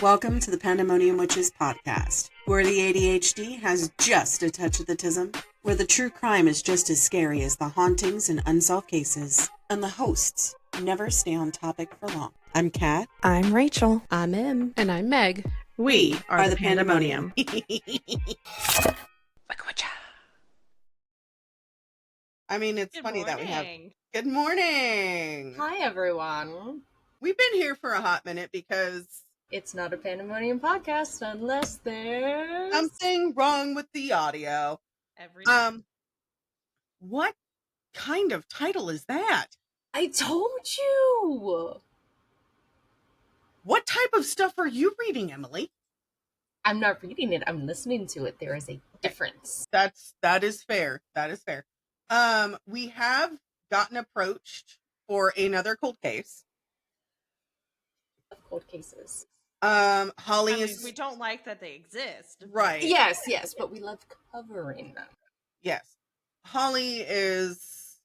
Welcome to the Pandemonium Witches podcast, where the ADHD has just a touch of the tism, where the true crime is just as scary as the hauntings and unsolved cases, and the hosts never stay on topic for long. I'm Kat. I'm Rachel. I'm Em. And I'm Meg. We are the Pandemonium. I mean, it's funny that we have... Good morning. Hi, everyone. We've been here for a hot minute because... It's not a Pandemonium podcast unless there's... something wrong with the audio. What kind of title is that? I told you! What type of stuff are you reading, Emily? I'm not reading it. I'm listening to it. There is a difference. That is fair. That is fair. We have gotten approached for another cold case. Of cold cases. Holly is... we don't like that they exist. Right. Yes, but we love covering them. Yes. Holly is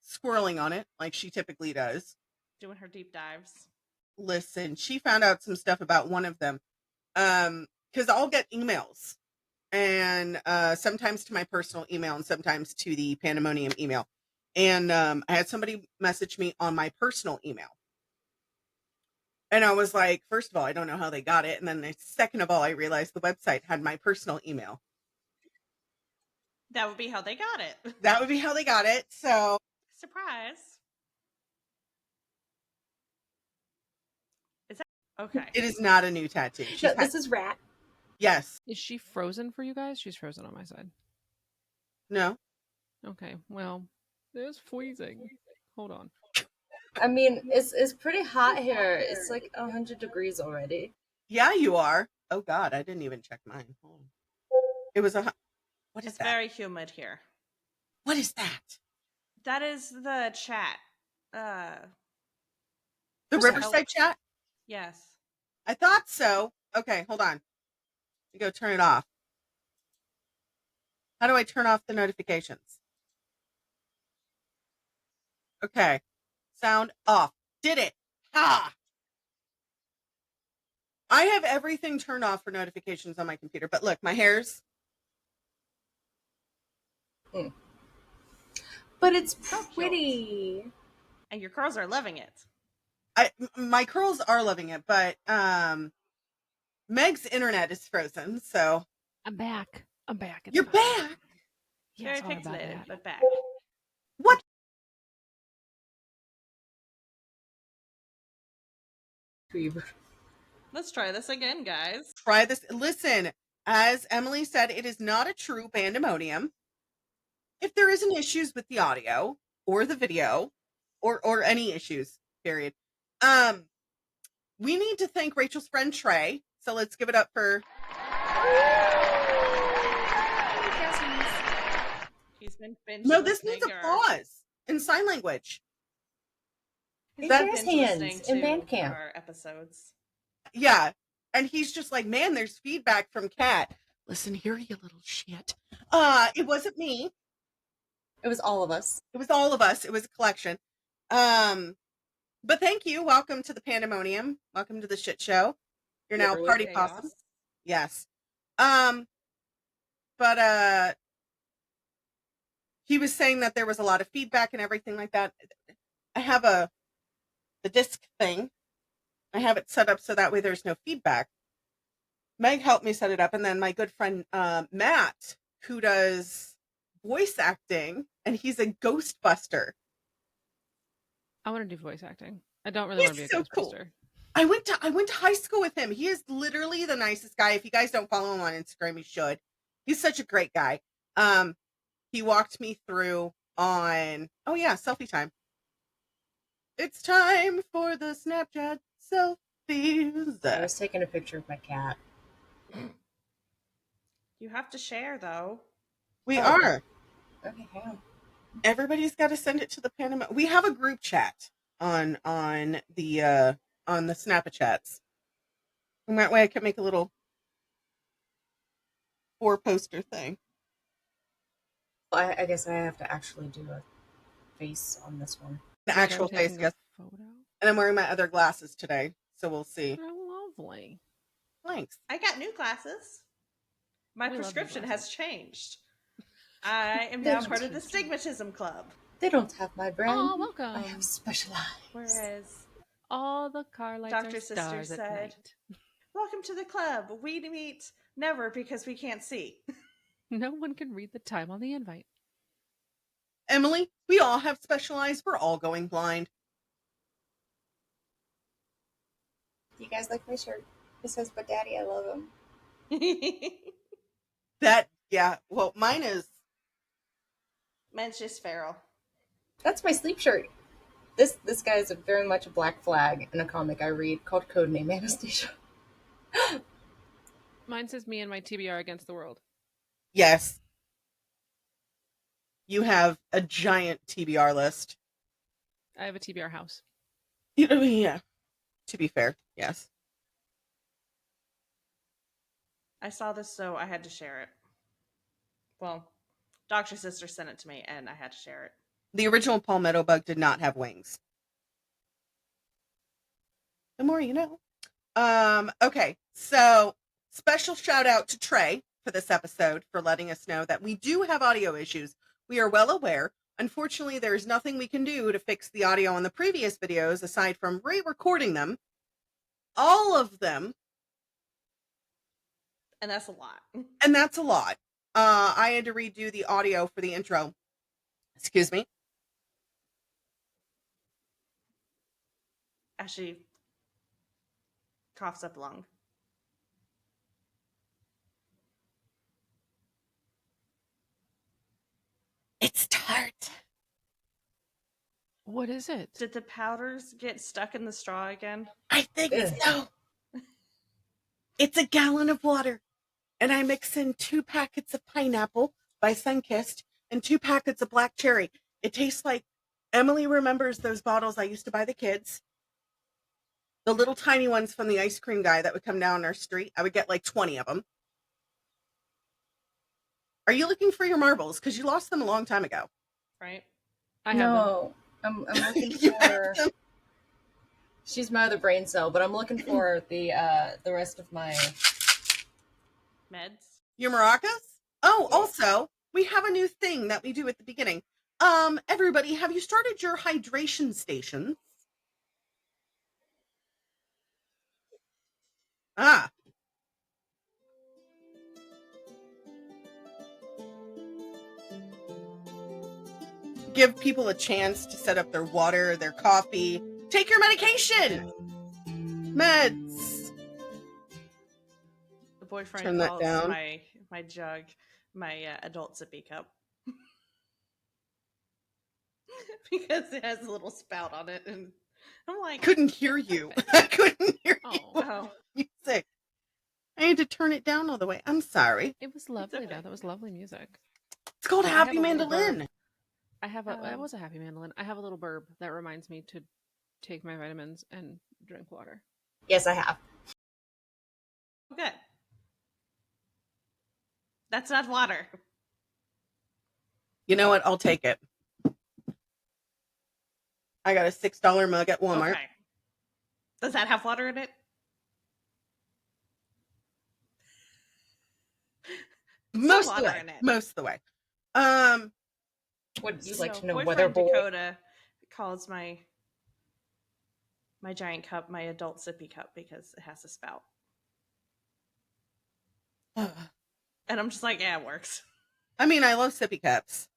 squirreling on it like she typically does. Doing her deep dives. Listen, she found out some stuff about one of them. Because I'll get emails. And sometimes to my personal email and sometimes to the Pandemonium email. And I had somebody message me on my personal email. And I was like, first of all, I don't know how they got it. And then second of all, I realized the website had my personal email. That would be how they got it. That would be how they got it. So. Surprise. Is that okay? It is not a new tattoo. No, this is Rat. Yes. Is she frozen for you guys? She's frozen on my side. No. Okay, well, there's freezing. Hold on. I mean, it's pretty hot here. It's like 100 degrees already. Yeah, you are. Oh, God, I didn't even check mine. Hold on. It was what is It's that? very humid here. What is that? That is the chat. The Riverside chat? Yes. I thought so. Okay, hold on. You go turn it off. How do I turn off the notifications? Okay. Sound off. Did it. Ha! I have everything turned off for notifications on my computer. But look, my hair's... But it's pretty. And your curls are loving it. My curls are loving it, but Meg's internet is frozen, so... I'm back. You're back? Very pixelated, but back. What? Let's try this again, guys. Try this. Listen, as Emily said, it is not a true pandemonium. If there isn't issues with the audio or the video or any issues, period. We need to thank Rachel's friend Trey. So let's give it up for... He's been No, this needs applause in sign language. That's hands in Bandcamp. Our episodes. Yeah. And he's just like, man, there's feedback from Kat. Listen here, you little shit. It wasn't me. It was all of us. It was all of us. It was a collection. But thank you. Welcome to the Pandemonium. Welcome to the shit show. You're now party possum. Yes. But he was saying that there was a lot of feedback and everything like that. I have the disc thing. I have it set up so that way there's no feedback. Meg helped me set it up, and then my good friend Matt, who does voice acting, and he's a Ghostbuster. I want to do voice acting. I don't really want to be a Ghostbuster. Cool. I went to high school with him. He is literally the nicest guy. If you guys don't follow him on Instagram, you should. He's such a great guy. He walked me through on selfie time. It's time for the Snapchat selfies. I was taking a picture of my cat. You have to share, though. We are. Okay, hang on. Everybody's got to send it to the Pandemonium. We have a group chat on the Snapchats. And that way I can make a little 4-poster thing. I guess I have to actually do a face on this one. The actual face, yes. And I'm wearing my other glasses today, so we'll see. I love lovely. Thanks. I got new glasses. My We love new prescription glasses. has changed. I am They now don't part of the change. Stigmatism Club. They don't have my brand. Oh, welcome. I have special eyes. Whereas All the car lights Dr. are Sister stars at said, night. welcome to the club. We meet never because we can't see. No one can read the time on the invite. Emily, we all have special eyes. We're all going blind. Do you guys like my shirt? It says, "But Daddy, I love him." Well, mine is. Mine's just feral. That's my sleep shirt. This guy is very much a black flag in a comic I read called Codename Anastasia. Mine says me and my TBR against the world. Yes. You have a giant TBR list. I have a TBR house. Yeah. To be fair, yes. I saw this, so I had to share it. Well, Dr. Sister sent it to me, and I had to share it. The original palmetto bug did not have wings. The more you know. Okay, so special shout out to Trey for this episode for letting us know that we do have audio issues. We are well aware. Unfortunately, there is nothing we can do to fix the audio on the previous videos aside from re-recording them. All of them. And that's a lot. And that's a lot. I had to redo the audio for the intro. Excuse me. As she coughs up lung. It's tart. What is it? Did the powders get stuck in the straw again? I think so. It's a gallon of water. And I mix in 2 packets of pineapple by Sunkissed and 2 packets of black cherry. It tastes like Emily remembers those bottles I used to buy the kids. The little tiny ones from the ice cream guy that would come down our street. I would get like 20 of them. Are you looking for your marbles? Because you lost them a long time ago. Right? I have them. No, I'm looking You have for. them? She's my other brain cell, but I'm looking for the rest of my. Meds? Your maracas? Oh, Yeah. also, we have a new thing that we do at the beginning. Everybody, have you started your hydration stations? Ah. Give people a chance to set up their water, their coffee. Take your medication. Meds. The boyfriend Turn that calls down. my jug my adult sippy cup. Because it has a little spout on it, and I'm like, Couldn't hear you. I couldn't hear you. oh. Music. I had to turn it down all the way. I'm sorry. It was lovely, okay. though. That was lovely music. It's called I have Happy a little Mandolin. burp. That Oh. was a happy mandolin. I have a little burb that reminds me to take my vitamins and drink water. Yes, I have. Good. That's not water. You know what? I'll take it. I got a $6 mug at Walmart. Okay. Does that have water in it? Most of the water way. in it. Most of the way. Would you like So to know boyfriend whether boy? Dakota calls my giant cup my adult sippy cup because it has a spout. And I'm just like, yeah, it works. I mean, I love sippy cups.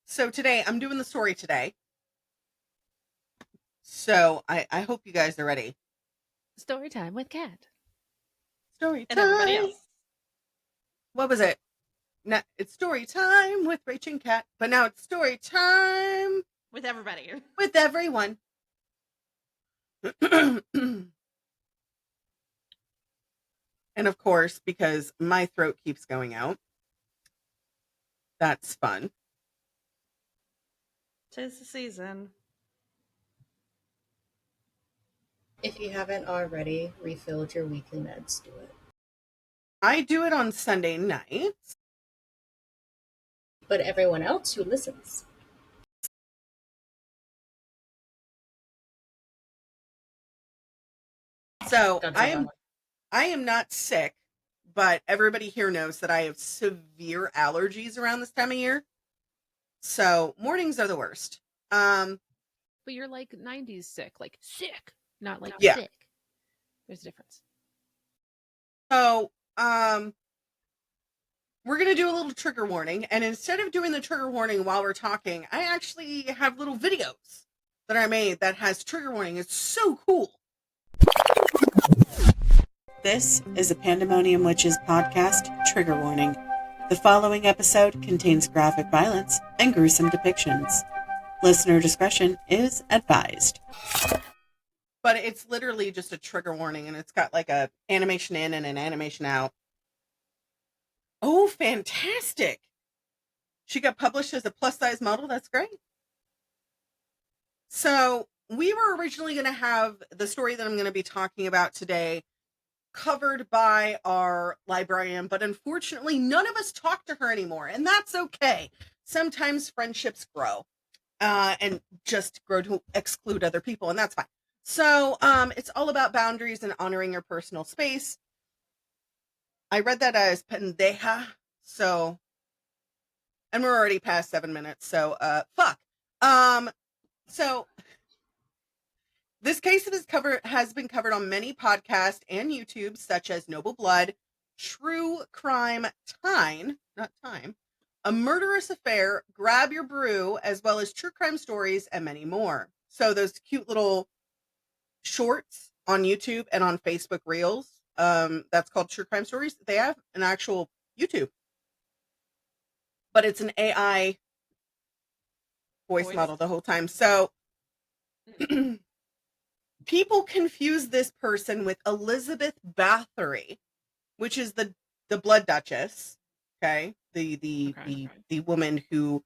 So today I'm doing the story today. So I hope you guys are ready. Story time with Kat. Story And everybody time. else. What was it? Now, it's story time with Rach and Kat, but now it's story time With everybody. with everyone. And of course, because my throat keeps going out, that's fun. 'Tis the season. If you haven't already refilled your weekly meds, do it. I do it on Sunday nights. But everyone else who listens, So Don't I tell that am not sick, but everybody here knows that I have severe allergies around this time of year. So mornings are the worst. But you're like 90s sick, like sick, not like Yeah. sick. There's a difference. So, we're going to do a little trigger warning. And instead of doing the trigger warning while we're talking, I actually have little videos that I made that has trigger warning. It's so cool. This is a Pandemonium Witches podcast trigger warning. The following episode contains graphic violence and gruesome depictions. Listener discretion is advised. But it's literally just a trigger warning, and it's got like a animation in and an animation out. Oh, fantastic. She got published as a plus-size model. That's great. So we were originally going to have the story that I'm going to be talking about today covered by our librarian, but unfortunately none of us talk to her anymore, and that's okay. Sometimes friendships grow and just grow to exclude other people, and that's fine. So it's all about boundaries and honoring your personal space. I read that as pendeja, so, and we're already past 7 minutes, so fuck. So this case has been covered on many podcasts and YouTube, such as Noble Blood, True Crime not Time, A Murderous Affair, Grab Your Brew, as well as True Crime Stories and many more. So those cute little shorts on YouTube and on Facebook Reels, that's called True Crime Stories. They have an actual YouTube, but it's an AI voice model the whole time. So people confuse this person with Elizabeth Bathory, which is the Blood Duchess. Okay, the woman who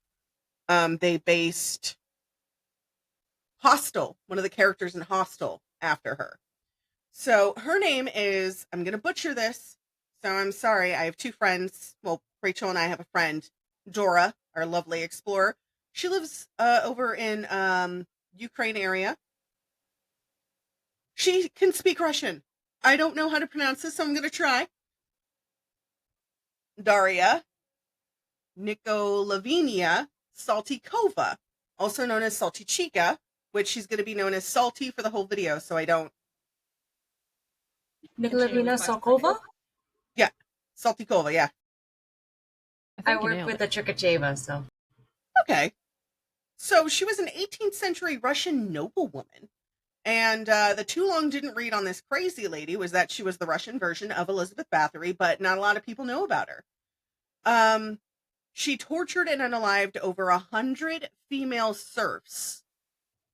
they based Hostel, one of the characters in Hostel, after her. So her name is, I'm going to butcher this, so I'm sorry. I have two friends. Well, Rachel and I have a friend, Dora, our lovely explorer. She lives over in Ukraine area. She can speak Russian. I don't know how to pronounce this, so I'm going to try. Darya Nikolayevna Saltykova, also known as SaltyChika, which she's going to be known as Salty for the whole video, so I don't. Nikolayevna Saltykova? Yeah, Saltykova, yeah. I work with a Cherkacheva, so. Okay. So she was an 18th century Russian noblewoman. And the too long didn't read on this crazy lady was that she was the Russian version of Elizabeth Bathory, but not a lot of people know about her. She tortured and unalived over 100 female serfs.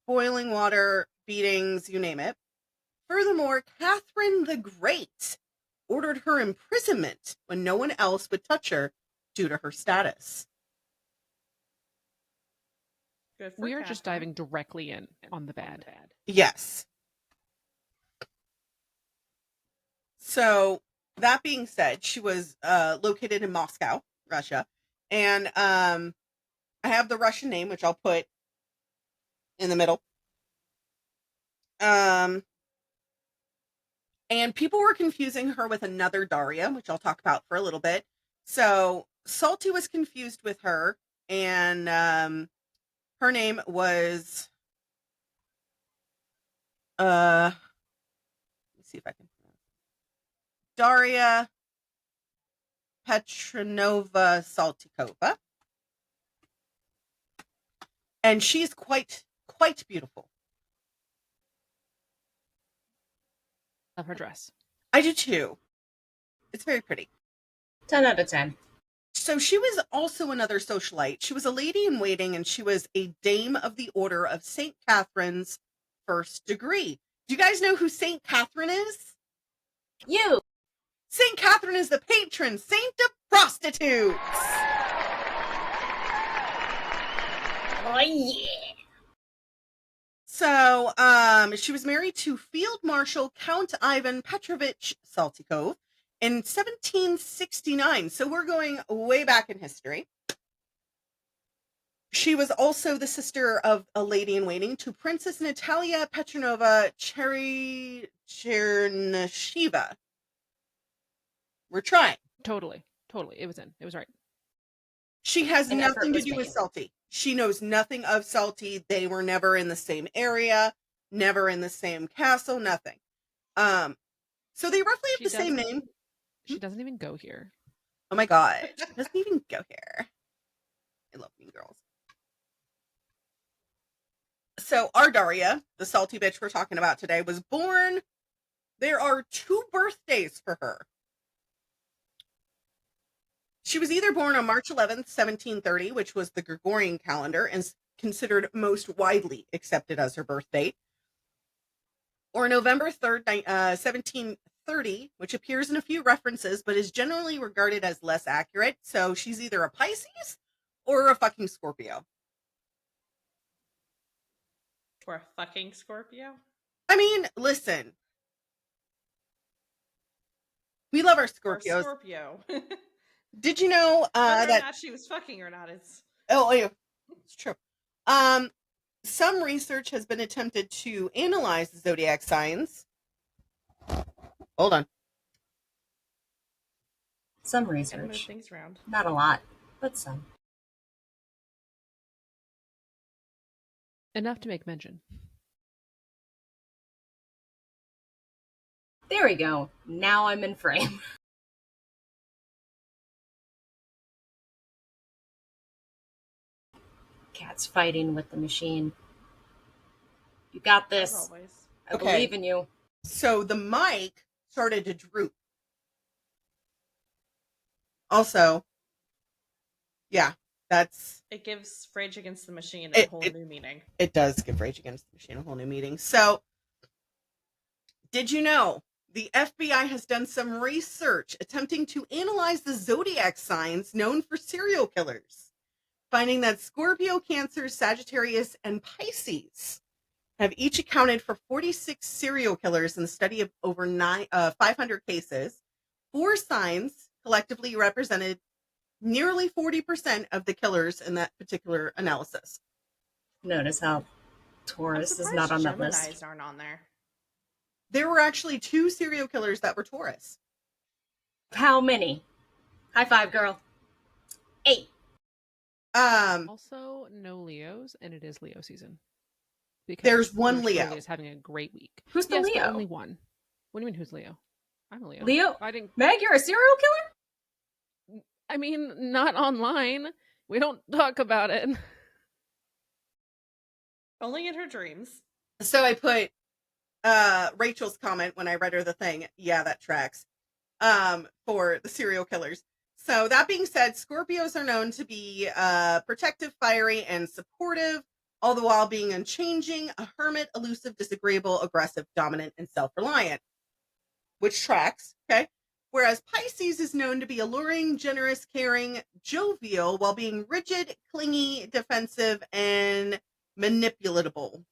Boiling water, beatings, you name it. Furthermore, Catherine the Great ordered her imprisonment when no one else would touch her due to her status. We are just diving directly in on the bad. Yes. So, that being said, she was located in Moscow, Russia. And I have the Russian name, which I'll put in the middle. And people were confusing her with another Darya, which I'll talk about for a little bit. So, Salty was confused with her, and her name was let me see if I can pronounce it. Darya Petronova Saltykova. And she's quite beautiful. Love her dress. I do too. It's very pretty. 10 out of 10. So she was also another socialite. She was a lady in waiting, and she was a dame of the Order of St. Catherine's first degree. Do you guys know who St. Catherine is? You! St. Catherine is the patron saint of prostitutes. Oh, yeah! So, she was married to Field Marshal Count Ivan Petrovich Saltykov in 1769. So we're going way back in history. She was also the sister of a lady in waiting to Princess Natalia Petrovna Chernyshiva. We're trying. Totally. It was in. It was right. She has An effort nothing to was do with made. Salty. She knows nothing of Salty. They were never in the same area, never in the same castle, nothing. So they roughly have the same name. She doesn't even go here. Oh my god, she doesn't even go here. I love Mean Girls. So our Darya, the salty bitch we're talking about today, was born. There are 2 birthdays for her. She was either born on March 11th, 1730, which was the Gregorian calendar and considered most widely accepted as her birth date, or November 3rd, 1730, which appears in a few references but is generally regarded as less accurate. So she's either a Pisces or a fucking Scorpio. Or a fucking Scorpio? I mean, listen. We love our Or a Scorpios. Scorpio. Did you know Whether that... or not she was fucking or not, it's... Oh, yeah. It's true. Some research has been attempted to analyze the zodiac signs. Hold on. Some And move research. things around. Not a lot, but some. Enough to make mention. There we go. Now I'm in frame. Cat's fighting with the machine. You got As this. always. I Okay. believe in you. So the mic started to droop. Also, yeah, that's... It gives Rage Against the Machine a whole new meaning. It does give Rage Against the Machine a whole new meaning. So, did you know the FBI has done some research attempting to analyze the zodiac signs known for serial killers, finding that Scorpio, Cancer, Sagittarius, and Pisces have each accounted for 46 serial killers in the study of over 500 cases. 4 signs collectively represented nearly 40% of the killers in that particular analysis. Notice how I'm Taurus is not on that Geminis list. aren't on there. There were actually 2 serial killers that were Taurus. How many? High five, girl. 8. Also, no Leos, and it is Leo season. Because There's one Australia Leo. is having a great week. Who's the Yes, but Leo? only one. What do you mean, who's Leo? I'm a Leo. Leo? I didn't. Meg, you're a serial killer? I mean, not online. We don't talk about it. Only in her dreams. So I put Rachel's comment when I read her the thing. Yeah, that tracks. For the serial killers. So that being said, Scorpios are known to be protective, fiery, and supportive, all the while being unchanging, a hermit, elusive, disagreeable, aggressive, dominant, and self-reliant. Which tracks, okay? Whereas Pisces is known to be alluring, generous, caring, jovial, while being rigid, clingy, defensive, and manipulatable.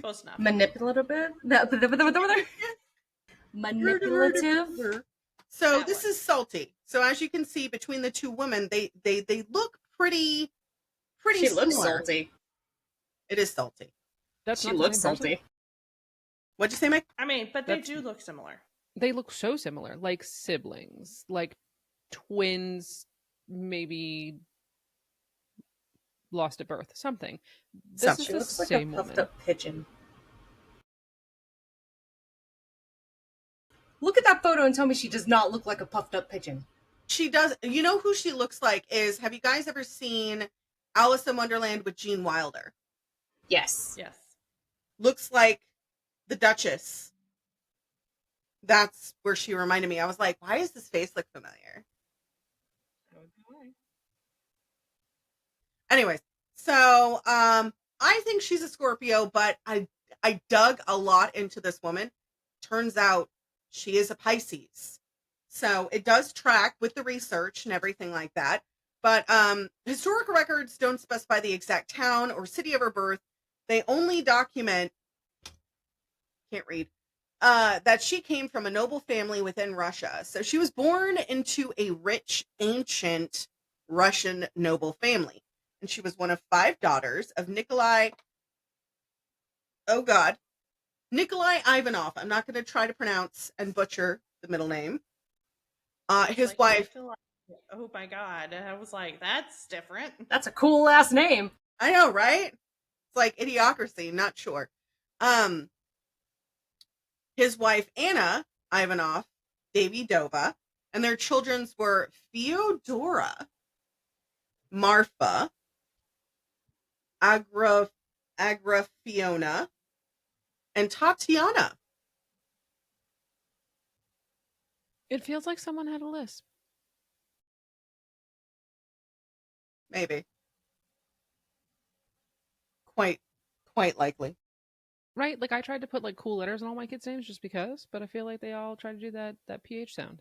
Close enough. Manipulative? Manipulative? So That this one. is Salty. So as you can see, between the 2 women, they look pretty She looks similar. salty. It is Salty. That's She not the looks same person. salty. What'd you say, Mike? I mean, but they That's- do look similar. They look so similar, like siblings, like twins, maybe lost at birth, something. This Something. is She the looks like a same puffed woman. up pigeon. Look at that photo and tell me she does not look like a puffed up pigeon. She does. You know who she looks like is, have you guys ever seen Alice in Wonderland with Gene Wilder? Yes. Yes. Looks like the Duchess. That's where she reminded me. I was like, why does this face look familiar? Anyways, so I think she's a Scorpio, but I dug a lot into this woman. Turns out she is a Pisces. So it does track with the research and everything like that. But historical records don't specify the exact town or city of her birth. They only document, can't read, that she came from a noble family within Russia. So she was born into a rich, ancient Russian noble family. And she was one of 5 daughters of Nikolai Ivanov. I'm not going to try to pronounce and butcher the middle name. His wife. Oh my God. I was like, that's different. That's a cool last name. I know, right? It's like Idiocracy, not sure. His wife, Anna Ivanov Davidova, and their children were Fyodora, Marfa, Agrafiona, and Tatiana. It feels like someone had a lisp. Maybe. Quite likely. Right? Like I tried to put like cool letters in all my kids' names just because, but I feel like they all try to do that PH sound.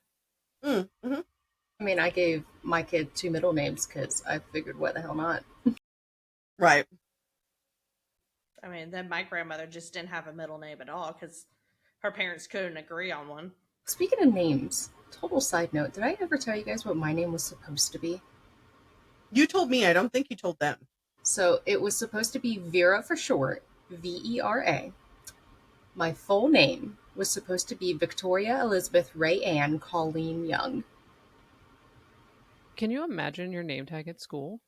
Mm-hmm. I mean, I gave my kid 2 middle names because I figured, why the hell not? Right. I mean, then my grandmother just didn't have a middle name at all because her parents couldn't agree on one. Speaking of names, total side note, did I ever tell you guys what my name was supposed to be? You told me. I don't think you told them. So it was supposed to be Vera for short, Vera. My full name was supposed to be Victoria Elizabeth Ray Ann Colleen Young. Can you imagine your name tag at school?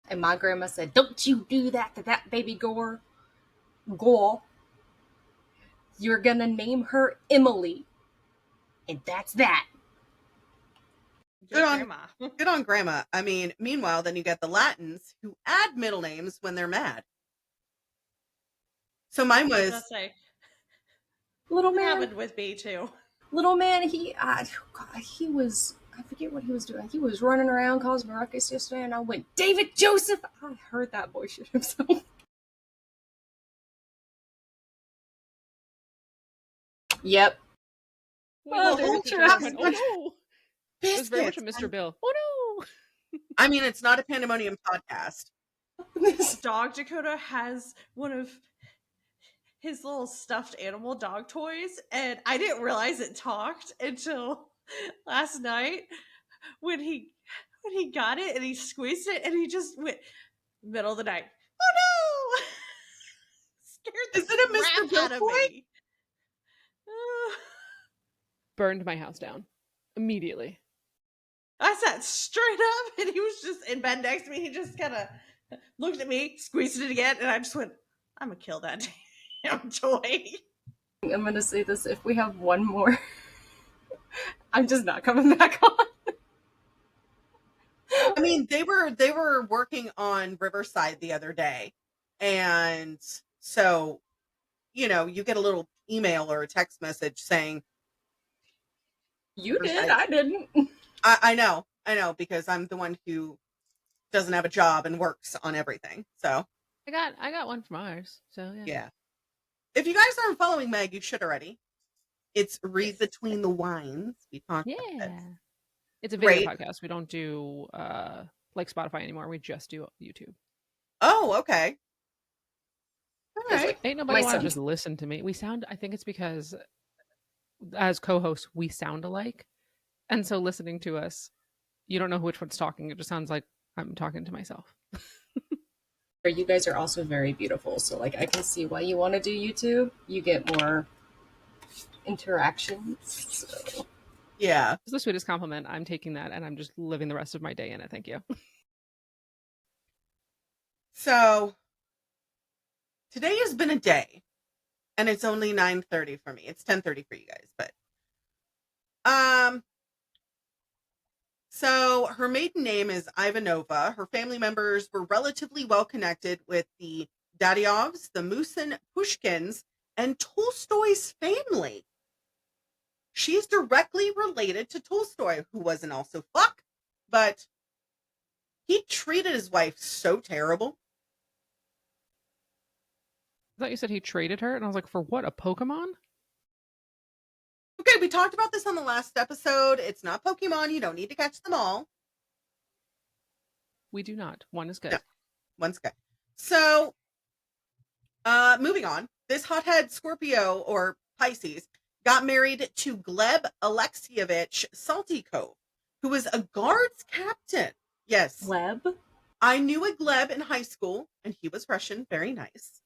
And my grandma said, "Don't you do that to that baby girl. You're gonna name her Emily. And that's that." Good on Grandma. Good on Grandma. I mean, meanwhile, then you get the Latins who add middle names when they're mad. So mine was Little That man. happened with me too. Little man, he was, I forget what he was doing. He was running around causing a ruckus yesterday, and I went, "David Joseph!" I heard that boy shit himself. Yep. Oh, the whole trap. trap. Oh no! It was very much a Biscuits. Mr. Bill. Oh no! I mean, it's not a Pandemonium podcast. Dog Dakota has one of his little stuffed animal dog toys, and I didn't realize it talked until last night when he got it and he squeezed it and he just went middle of the night. Oh no! Scared the Is it a crap Mr. Bill out of toy? me. Burned my house down immediately. I sat straight up and he was just in bed next to me. He just kind of looked at me, squeezed it again, and I just went, "I'm gonna kill that damn toy." I'm gonna say this: if we have one more, I'm just not coming back on. I mean, they were working on Riverside the other day, and so you get a little email or a text message saying, You did, I didn't. I know, because I'm the one who doesn't have a job and works on everything. So I got one from ours. So yeah. If you guys aren't following Meg, you should already. It's Read Between the Wines. We talked about this. It's a video Great. podcast. We don't do like Spotify anymore. We just do YouTube. Oh, okay. All It's right. like, Ain't nobody my want to son- just listen to me. I think it's because as co-hosts we sound alike, and so listening to us, you don't know which one's talking. It just sounds like I'm talking to myself. You guys are also very beautiful, so like I can see why you want to do YouTube. You get more interactions. So. Yeah. It's the sweetest compliment. I'm taking that and I'm just living the rest of my day in it. Thank you. So today has been a day, and it's only 9:30 for me. It's 10:30 for you guys, but so her maiden name is Ivanova. Her family members were relatively well connected with the Daryovs, the Musin, Pushkins, and Tolstoy's family. She's directly related to Tolstoy, who wasn't also fuck, but he treated his wife so terrible. I thought you said he traded her, and I was like, for what? A Pokemon? Okay, we talked about this on the last episode. It's not Pokemon. You don't need to catch them all. We do not. One is good. No, one's good. So, moving on. This hothead Scorpio or Pisces got married to Gleb Alexievich Saltykova, who was a guards captain. Yes. Gleb? I knew a Gleb in high school, and he was Russian. Very nice.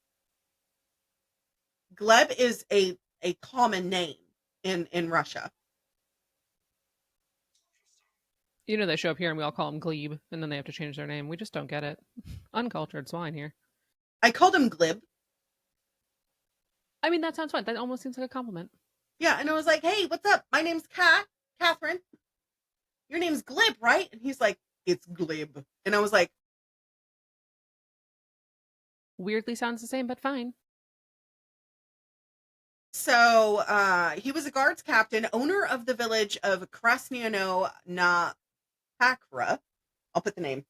Gleb is a common name in Russia. You know, they show up here and we all call them Glebe, and then they have to change their name. We just don't get it. Uncultured swine here. I called him Glib. I mean, that sounds fun. That almost seems like a compliment. Yeah, and I was like, hey, what's up? My name's Catherine. Your name's Glib, right? And he's like, it's Glib. And I was like, Weirdly sounds the same, but fine. so he was a guards captain, owner of the village of Krasnyano na Pakra. I'll put the name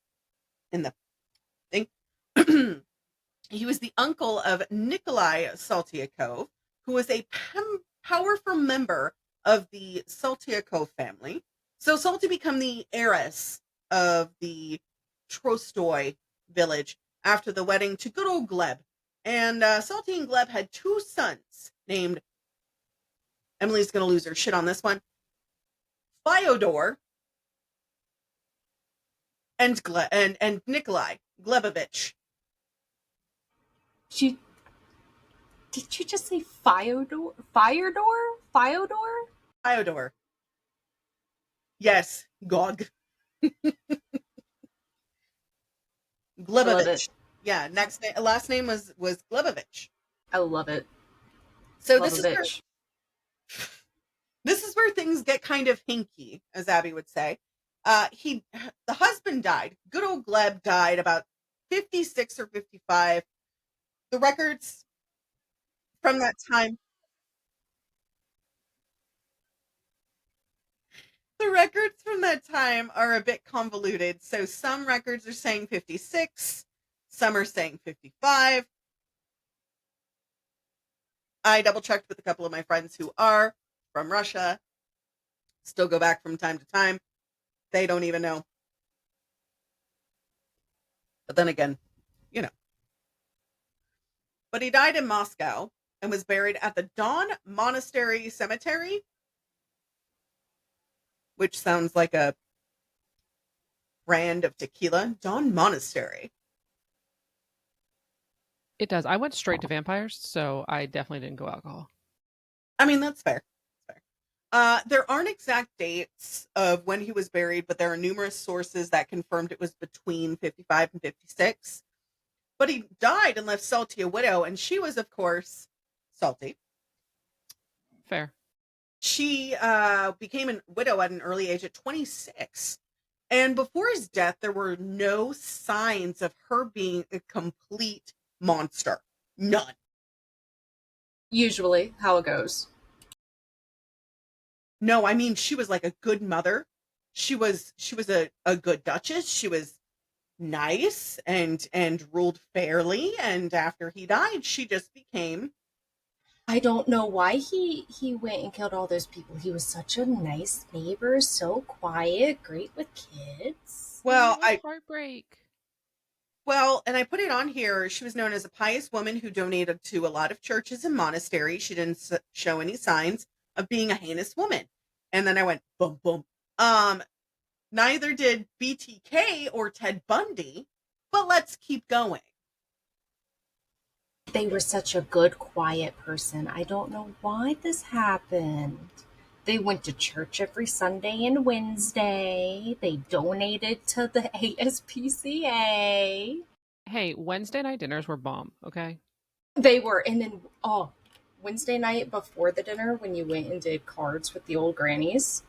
in the thing. He was the uncle of Nikolai Saltykova, who was a powerful member of the Saltykova family. So Salty became the heiress of the Trostoy village after the wedding to good old Gleb. And Salty and Gleb had two sons named, Emily's going to lose her shit on this one, Fyodor and Nikolai Glebovich. Did you just say Fyodor? Fyodor. Yes, Gog. Glebovich. Yeah, last name was Glebovich. I love it. So Love this is where things get kind of hinky, as Abby would say. The husband died. Good old Gleb died about 56 or 55. The records from that time. The records from that time are a bit convoluted. So some records are saying 56, some are saying 55. I double checked with a couple of my friends who are from Russia. Still go back from time to time. They don't even know. But then again, you know. But he died in Moscow and was buried at the Don Monastery Cemetery, which sounds like a brand of tequila. Don Monastery. It does. I went straight to vampires, so I definitely didn't go alcohol. I mean, that's fair. There aren't exact dates of when he was buried, but there are numerous sources that confirmed it was between 55 and 56. But he died and left Salty a widow, and she was, of course, Salty. Fair. She became a widow at an early age at 26. And before his death, there were no signs of her being a complete monster. None. Usually how it goes. No, I mean, she was like a good mother. She was a good duchess. She was nice and ruled fairly. And after he died, she just became. I don't know why he went and killed all those people. He was such a nice neighbor, so quiet, great with kids. Well, heartbreak. Well, and I put it on here. She was known as a pious woman who donated to a lot of churches and monasteries. She didn't show any signs of being a heinous woman. And then I went, boom, boom. Neither did BTK or Ted Bundy, but let's keep going. They were such a good, quiet person. I don't know why this happened. They went to church every Sunday and Wednesday. They donated to the ASPCA. Hey, Wednesday night dinners were bomb, okay? They were, and then, Wednesday night before the dinner when you went and did cards with the old grannies.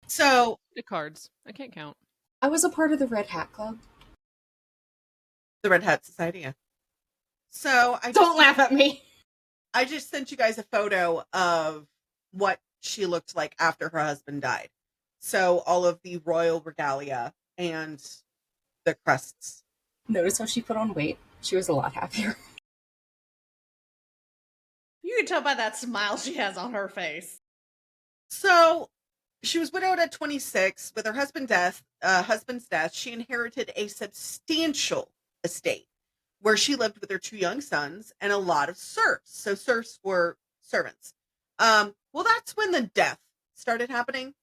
So The cards. I can't count. I was a part of the Red Hat Club. the Red Hat Society. Yeah. So Don't laugh at me. I just sent you guys a photo of what she looked like after her husband died. So all of the royal regalia and the crests. Notice how she put on weight? She was a lot happier. You can tell by that smile she has on her face. So she was widowed at 26. With her husband's death, she inherited a substantial estate where she lived with her two young sons and a lot of serfs. So serfs were servants. Well, that's when the death started happening.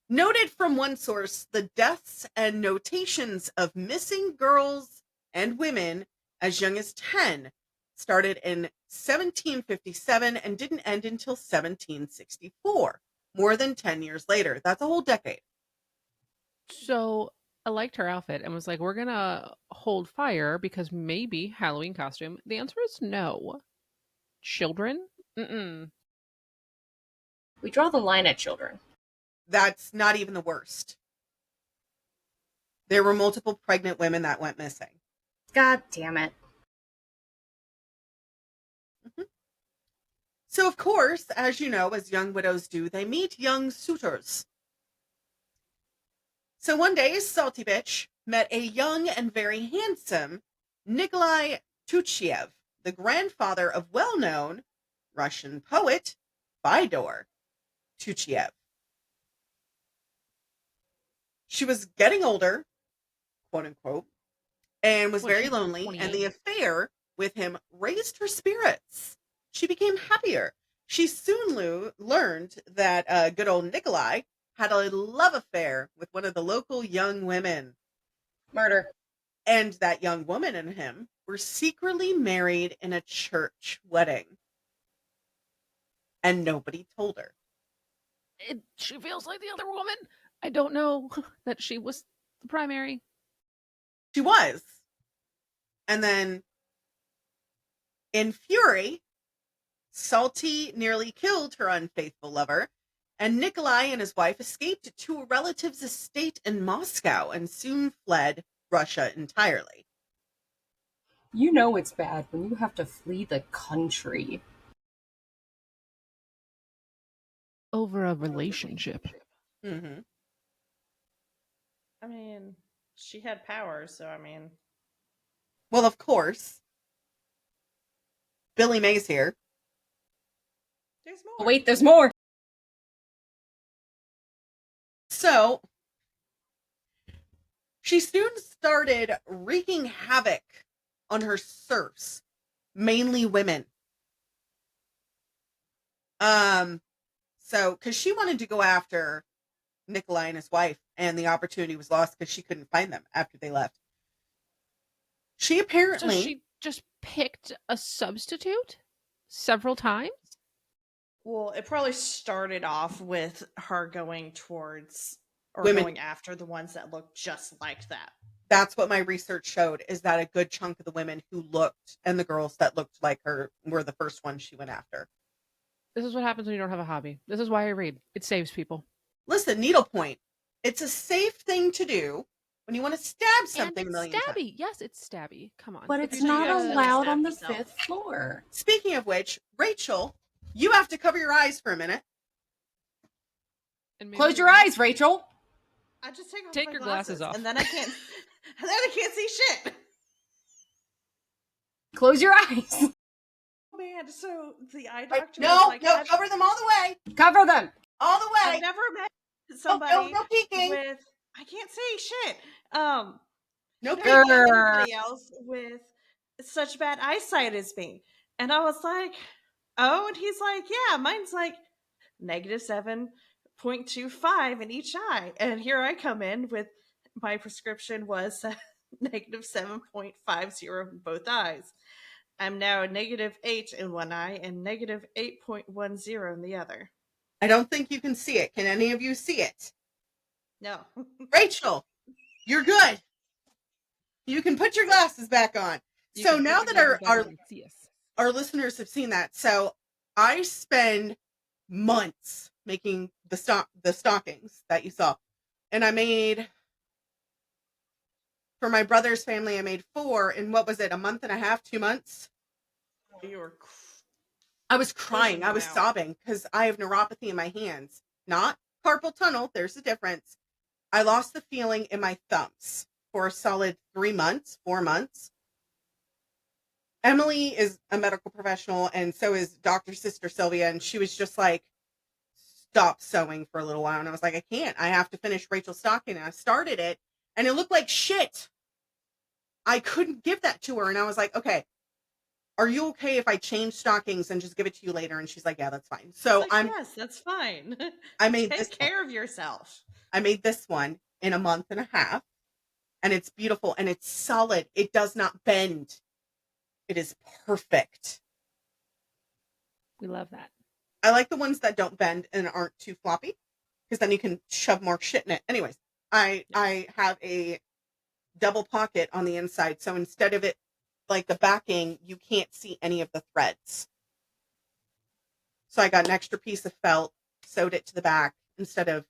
Noted from one source, the deaths and notations of missing girls and women as young as 10 started in 1757 and didn't end until 1764, more than 10 years later. That's a whole decade. So I liked her outfit and was like, we're going to hold fire because maybe Halloween costume. The answer is no. Children? Mm-mm. We draw the line at children. That's not even the worst. There were multiple pregnant women that went missing. God damn it. So, of course, as you know, as young widows do, they meet young suitors. So one day, Salty Bitch met a young and very handsome Nikolai Tuchiev, the grandfather of well-known Russian poet Fyodor Tuchiev. She was getting older, quote unquote, and was very lonely, and the affair with him raised her spirits. She became happier. She soon learned that good old Nikolai had a love affair with one of the local young women. Murder. And that young woman and him were secretly married in a church wedding. And nobody told her. She feels like the other woman. I don't know that she was the primary. She was. And then, in fury, Salty nearly killed her unfaithful lover, and Nikolai and his wife escaped to a relative's estate in Moscow and soon fled Russia entirely. You know it's bad when you have to flee the country. Over a relationship. Mm-hmm. I mean, she had power, so I mean... Well, of course. Billy Mays here. There's more. Oh, wait, there's more! So, she soon started wreaking havoc on her serfs, mainly women. So, because she wanted to go after Nikolai and his wife, and the opportunity was lost because she couldn't find them after they left. She apparently... So she just picked a substitute several times? Well, it probably started off with her going towards or women. Going after the ones that looked just like that. That's what my research showed, is that a good chunk of the women who looked and the girls that looked like her were the first ones she went after. This is what happens when you don't have a hobby. This is why I read. It saves people. Listen, needlepoint. It's a safe thing to do when you want to stab something. And it's stabby. Yes, it's stabby. Come on. But it's not allowed on the 5th floor. Speaking of which, Rachel, you have to cover your eyes for a minute. Close your eyes, Rachel. I just take your glasses off, and then I can't. And then I can't see shit. Close your eyes. Oh man, so the eye doctor. No, cover them all the way. Cover them all the way. I've never met somebody no peeking. with. I can't see shit. No peeking. Anybody else with such bad eyesight as me, and I was like, oh, and he's like, yeah, mine's like -7.25 in each eye, and here I come in with my prescription was -7.50 in both eyes. I'm now a -8 in one eye and -8.10 in the other. I don't think you can see it. Can any of you see it? No. Rachel, you're good. You can put your glasses back on. So now that our listeners have seen that, so I spend months making the stockings that you saw. And I made, for my brother's family, I made 4 in, what was it, a month and a half, 2 months? I was crying. I was sobbing because I have neuropathy in my hands. Not carpal tunnel. There's a difference. I lost the feeling in my thumbs for a solid 4 months. Emily is a medical professional, and so is Dr. Sister Sylvia, and she was just like, stop sewing for a little while. And I was like, I can't. I have to finish Rachel's stocking. And I started it, and it looked like shit. I couldn't give that to her. And I was like, okay, are you okay if I change stockings and just give it to you later? And she's like, yeah, that's fine. So Like, yes, that's fine. I made this Take care of yourself. I made this one in a month and a half, and it's beautiful and it's solid. It does not bend. It is perfect. We love that. I like the ones that don't bend and aren't too floppy, because then you can shove more shit in it. Anyways, I have a double pocket on the inside, so instead of it like the backing, you can't see any of the threads. So I got an extra piece of felt, sewed it to the back instead of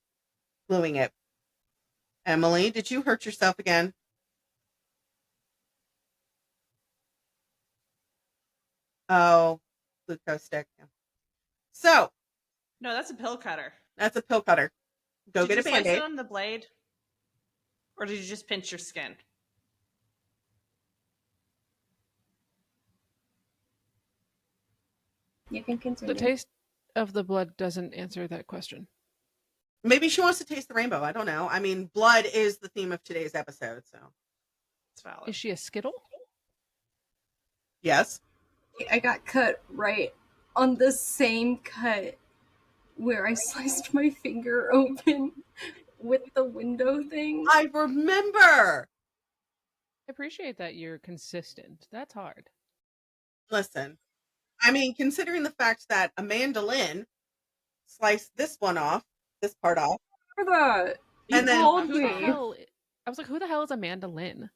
gluing it. Emily, did you hurt yourself again? Oh, glucose stick. Yeah. So No, that's a pill cutter. that's a pill cutter. Go Did get you a slice Band-Aid. it on the blade? Or did you just pinch your skin? You can continue. The taste of the blood doesn't answer that question. Maybe she wants to taste the rainbow. I don't know. I mean, blood is the theme of today's episode, so It's valid. Is she a Skittle? yes. I got cut right on the same cut where I sliced my finger open with the window thing. I remember. I appreciate that you're consistent. That's hard. Listen, I mean, considering the fact that Amanda Lynn sliced this part off, For that. You And then- told Who the me. hell? I was like, who the hell is Amanda Lynn?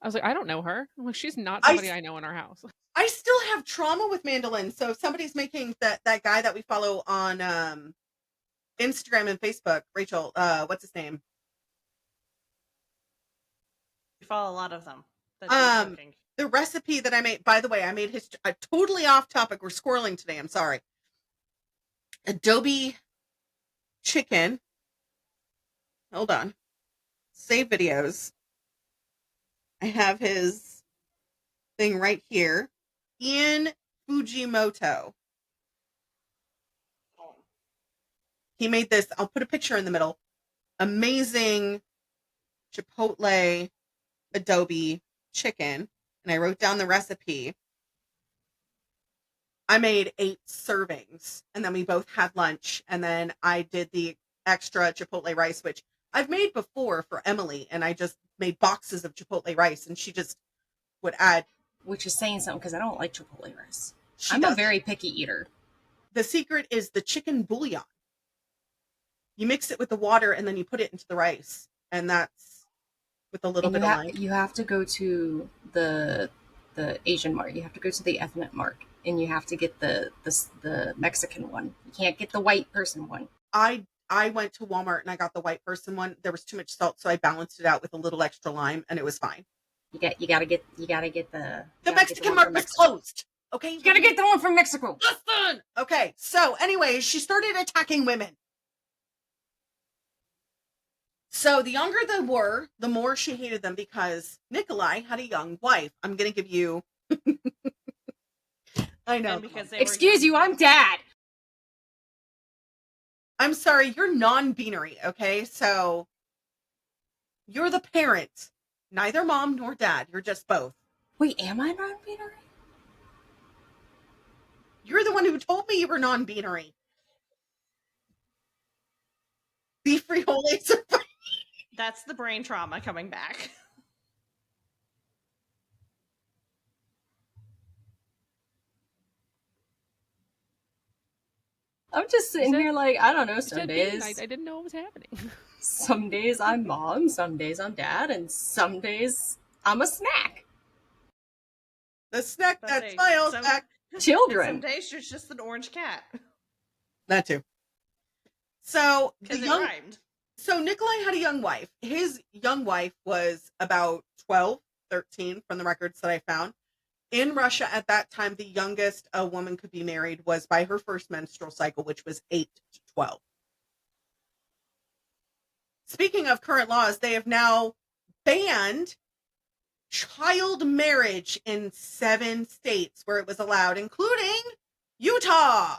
I was like, I don't know her. I'm like, she's not I somebody s- I know in our house. I still have trauma with Mandolin. So if somebody's making that guy that we follow on Instagram and Facebook, Rachel, what's his name? We follow a lot of them. That do cooking. The recipe that I made, by the way, I made his totally off topic. We're squirreling today. I'm sorry. Adobe chicken. Hold on. Save videos. I have his thing right here. Ian Fujimoto. He made this. I'll put a picture in the middle. Amazing Chipotle Adobe chicken. And I wrote down the recipe. I made 8 servings, and then we both had lunch. And then I did the extra Chipotle rice, which I've made before for Emily, and I just made boxes of Chipotle rice, and she just would add. Which is saying something because I don't like Chipotle rice. She I'm does. a very picky eater. The secret is the chicken bouillon. You mix it with the water, and then you put it into the rice, and that's with a little bit of lime. You have to go to the Asian mart. You have to go to the ethnic mart, and you have to get the Mexican one. You can't get the white person one. I went to Walmart and I got the white person one. There was too much salt, so I balanced it out with a little extra lime, and it was fine. You gotta get the Mexican market's closed. Okay, You gotta get the one from Mexico. Listen. Okay, so anyways, she started attacking women. So the younger they were, the more she hated them, because Nikolai had a young wife. I'm gonna give you. I know. And because they Excuse you, I'm dad. I'm sorry, you're non-binary, okay? So you're the parent. Neither mom nor dad. You're just both. Wait, am I non-binary? You're the one who told me you were non-binary. Beef frijoles are fine. That's the brain trauma coming back. I'm just sitting said- here like, I don't know, You some said bean. days. I didn't know what was happening. Some days I'm mom, some days I'm dad, and some days I'm a snack. The snack But that they- smiles some- back. Children. Some days you're just an orange cat. That too. So Because it rhymed. So Nikolai had a young wife. His young wife was about 12, 13 from the records that I found. In Russia at that time, the youngest a woman could be married was by her first menstrual cycle, which was 8 to 12. Speaking of current laws, they have now banned child marriage in 7 states where it was allowed, including Utah.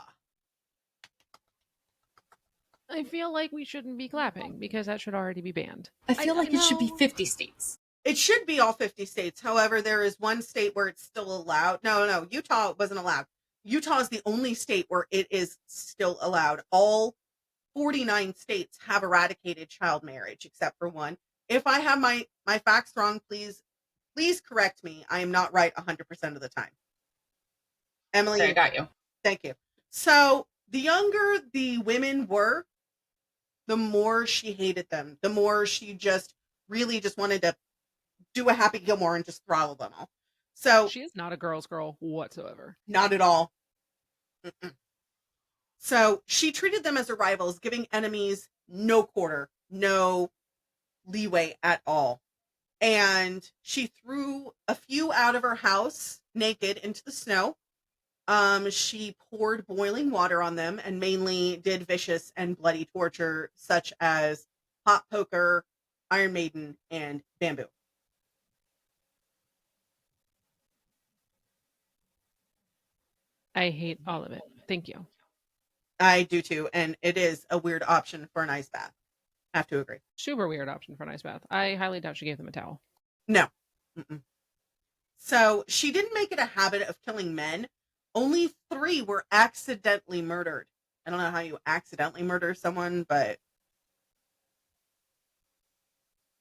I feel like we shouldn't be clapping because that should already be banned. I feel like it should be know. 50 states. It should be all 50 states. However, there is one state where it's still allowed. No, Utah wasn't allowed. Utah is the only state where it is still allowed. All 49 states have eradicated child marriage except for one. If I have my facts wrong, please correct me. I am not right 100% of the time. Emily, I got you. Thank you. So the younger the women were, the more she hated them, the more she just really just wanted to do a Happy Gilmore and just throttle them all. So She is not a girl's girl whatsoever. not at all. Mm-mm. So she treated them as her rivals, giving enemies no quarter, no leeway at all. And she threw a few out of her house naked into the snow. She poured boiling water on them and mainly did vicious and bloody torture, such as hot poker, Iron Maiden, and bamboo. I hate all of it. Thank you. I do too, and it is a weird option for an ice bath. Have to agree. Super weird option for an ice bath. I highly doubt she gave them a towel. No. Mm-mm. So she didn't make it a habit of killing men. Only 3 were accidentally murdered. I don't know how you accidentally murder someone, but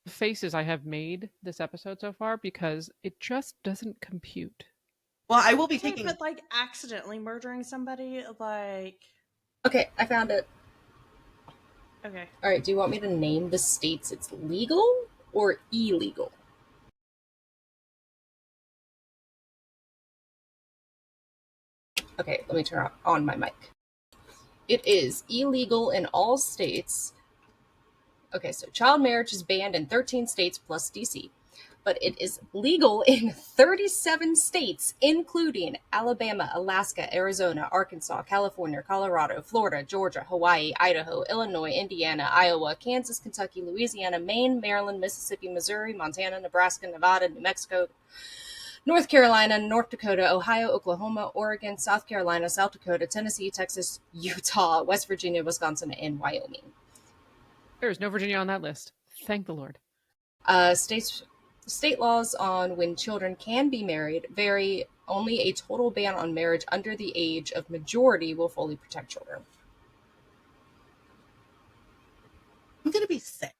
The faces I have made this episode so far because it just doesn't compute. well, I will be Okay, taking. but like accidentally murdering somebody, like Okay, I found it. okay. All right, do you want me to name the states it's legal or illegal? Okay, let me turn on my mic. It is illegal in all states. Okay, so child marriage is banned in 13 states plus DC, but it is legal in 37 states, including Alabama, Alaska, Arizona, Arkansas, California, Colorado, Florida, Georgia, Hawaii, Idaho, Illinois, Indiana, Iowa, Kansas, Kentucky, Louisiana, Maine, Maryland, Mississippi, Missouri, Montana, Nebraska, Nevada, New Mexico, North Carolina, North Dakota, Ohio, Oklahoma, Oregon, South Carolina, South Dakota, Tennessee, Texas, Utah, West Virginia, Wisconsin, and Wyoming. There's no Virginia on that list. Thank the Lord. State laws on when children can be married vary. Only a total ban on marriage under the age of majority will fully protect children. I'm going to be sick.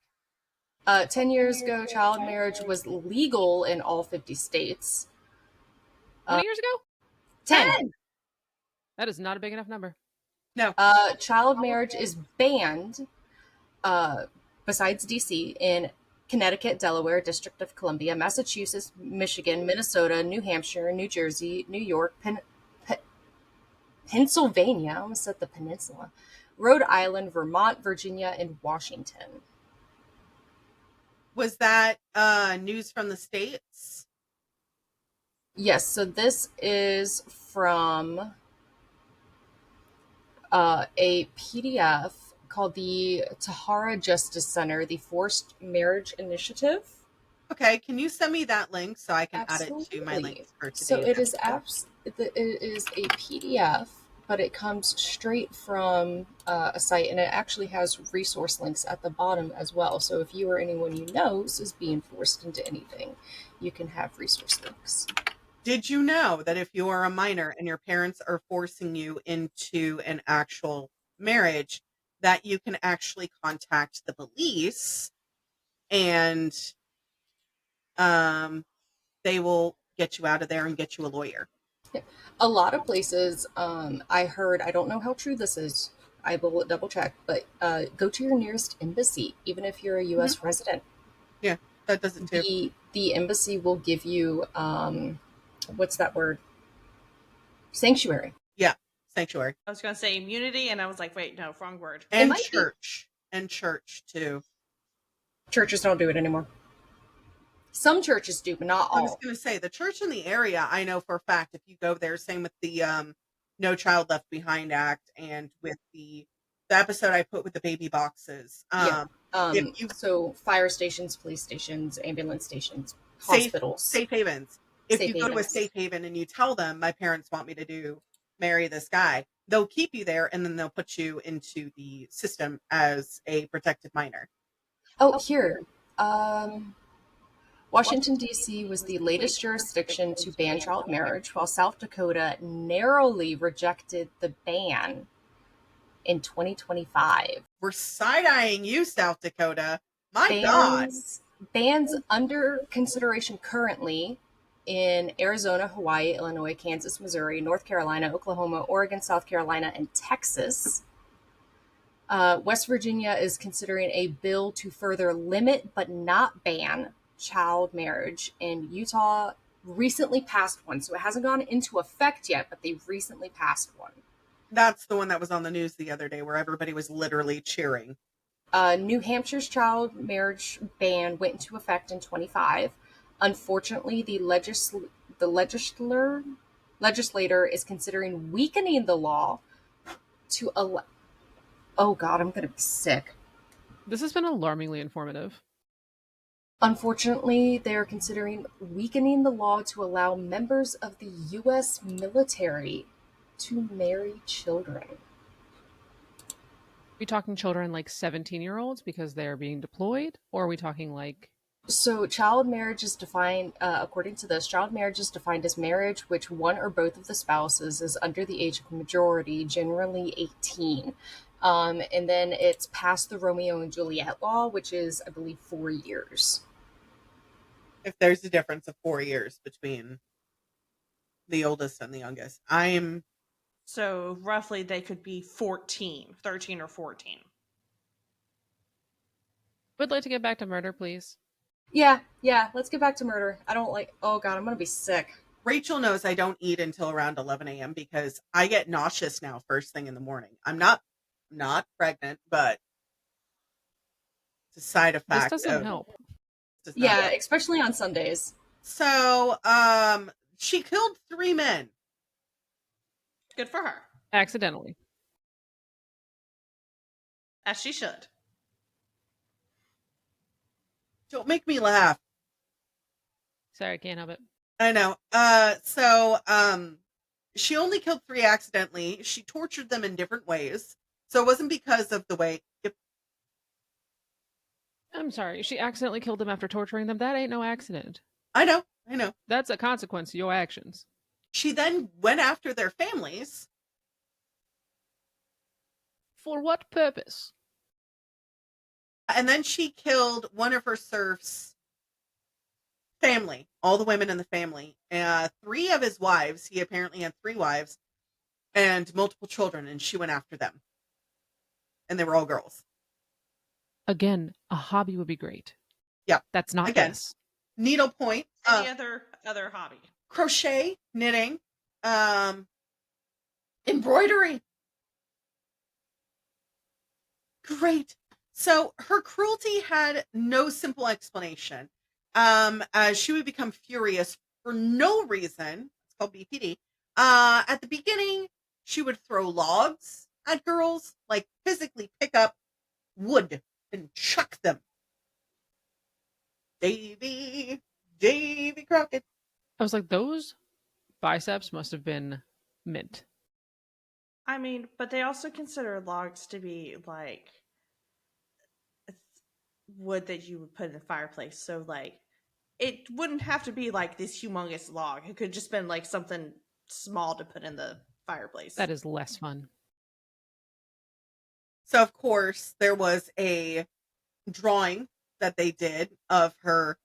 10 years ago, child marriage was legal in all 50 states. How many years ago? 10. That is not a big enough number. No. Child marriage is banned, besides DC, in Connecticut, Delaware, District of Columbia, Massachusetts, Michigan, Minnesota, New Hampshire, New Jersey, New York, Pennsylvania, I almost said the peninsula, Rhode Island, Vermont, Virginia, and Washington. Was that news from the States? Yes, so this is from a PDF called the Tahara Justice Center, the Forced Marriage Initiative. Okay, can you send me that link so I can Absolutely. add it to my links for today? So it is it is a PDF, but it comes straight from a site, and it actually has resource links at the bottom as well. So if you or anyone you know is being forced into anything, you can have resource links. Did you know that if you are a minor and your parents are forcing you into an actual marriage, that you can actually contact the police and they will get you out of there and get you a lawyer? A lot of places, I heard, I don't know how true this is, I will double check, but go to your nearest embassy, even if you're a U.S. resident. Yeah, that does it too. The embassy will give you, what's that word? Sanctuary. Yeah, sanctuary. I was going to say immunity, and I was like, wait, no, wrong word. And church. And church, too. Churches don't do it anymore. Some churches do, but not all. I was going to say, the church in the area, I know for a fact, if you go there, same with the No Child Left Behind Act and with the episode I put with the baby boxes. So fire stations, police stations, ambulance stations, hospitals. Safe havens. If you go to a safe haven and you tell them, my parents want me to marry this guy, they'll keep you there and then they'll put you into the system as a protected minor. Oh, here. Washington, D.C. was the latest jurisdiction to ban child marriage, while South Dakota narrowly rejected the ban in 2025. We're side-eyeing you, South Dakota. My God. Bans under consideration currently in Arizona, Hawaii, Illinois, Kansas, Missouri, North Carolina, Oklahoma, Oregon, South Carolina, and Texas. West Virginia is considering a bill to further limit but not ban child marriage, and Utah recently passed one. So it hasn't gone into effect yet, but they've recently passed one. That's the one that was on the news the other day where everybody was literally cheering. New Hampshire's child marriage ban went into effect in 25. Unfortunately, the legislator is considering weakening the law to allow... Oh God, I'm going to be sick. This has been alarmingly informative. Unfortunately, they are considering weakening the law to allow members of the U.S. military to marry children. Are we talking children like 17-year-olds because they're being deployed? Or are we talking like... So child marriage is defined, according to this, child marriage is defined as marriage which one or both of the spouses is under the age of majority, generally 18. And then it's past the Romeo and Juliet law, which is, I believe, 4 years. If there's a difference of 4 years between the oldest and the youngest. So roughly they could be 13 or 14. Would like to get back to murder, please. Yeah, let's get back to murder. I don't like... Oh God, I'm going to be sick. Rachel knows I don't eat until around 11 a.m. because I get nauseous now first thing in the morning. I'm not pregnant, but it's a side effect. This doesn't help. Yeah, especially on Sundays. So, she killed 3 men. Good for her. Accidentally. As she should. Don't make me laugh. Sorry, I can't help it. I know. She only killed 3 accidentally. She tortured them in different ways. So it wasn't because of the way... I'm sorry. She accidentally killed them after torturing them. That ain't no accident. I know. That's a consequence of your actions. She then went after their families. For what purpose? And then she killed one of her serfs' family, all the women in the family. 3 of his wives, he apparently had 3 wives, and multiple children, and she went after them. And they were all girls. Again, a hobby would be great. Yeah. That's not Again, this. Needlepoint. Any other hobby? Crochet, knitting, embroidery. Great. So her cruelty had no simple explanation. As she would become furious for no reason. It's called BPD. At the beginning, she would throw logs at girls, like physically pick up wood and chuck them. Davy Crockett. I was like, those biceps must have been mint. I mean, but they also consider logs to be like wood that you would put in the fireplace. So like it wouldn't have to be like this humongous log. It could just been like something small to put in the fireplace. That is less fun. So of course there was a drawing that they did of her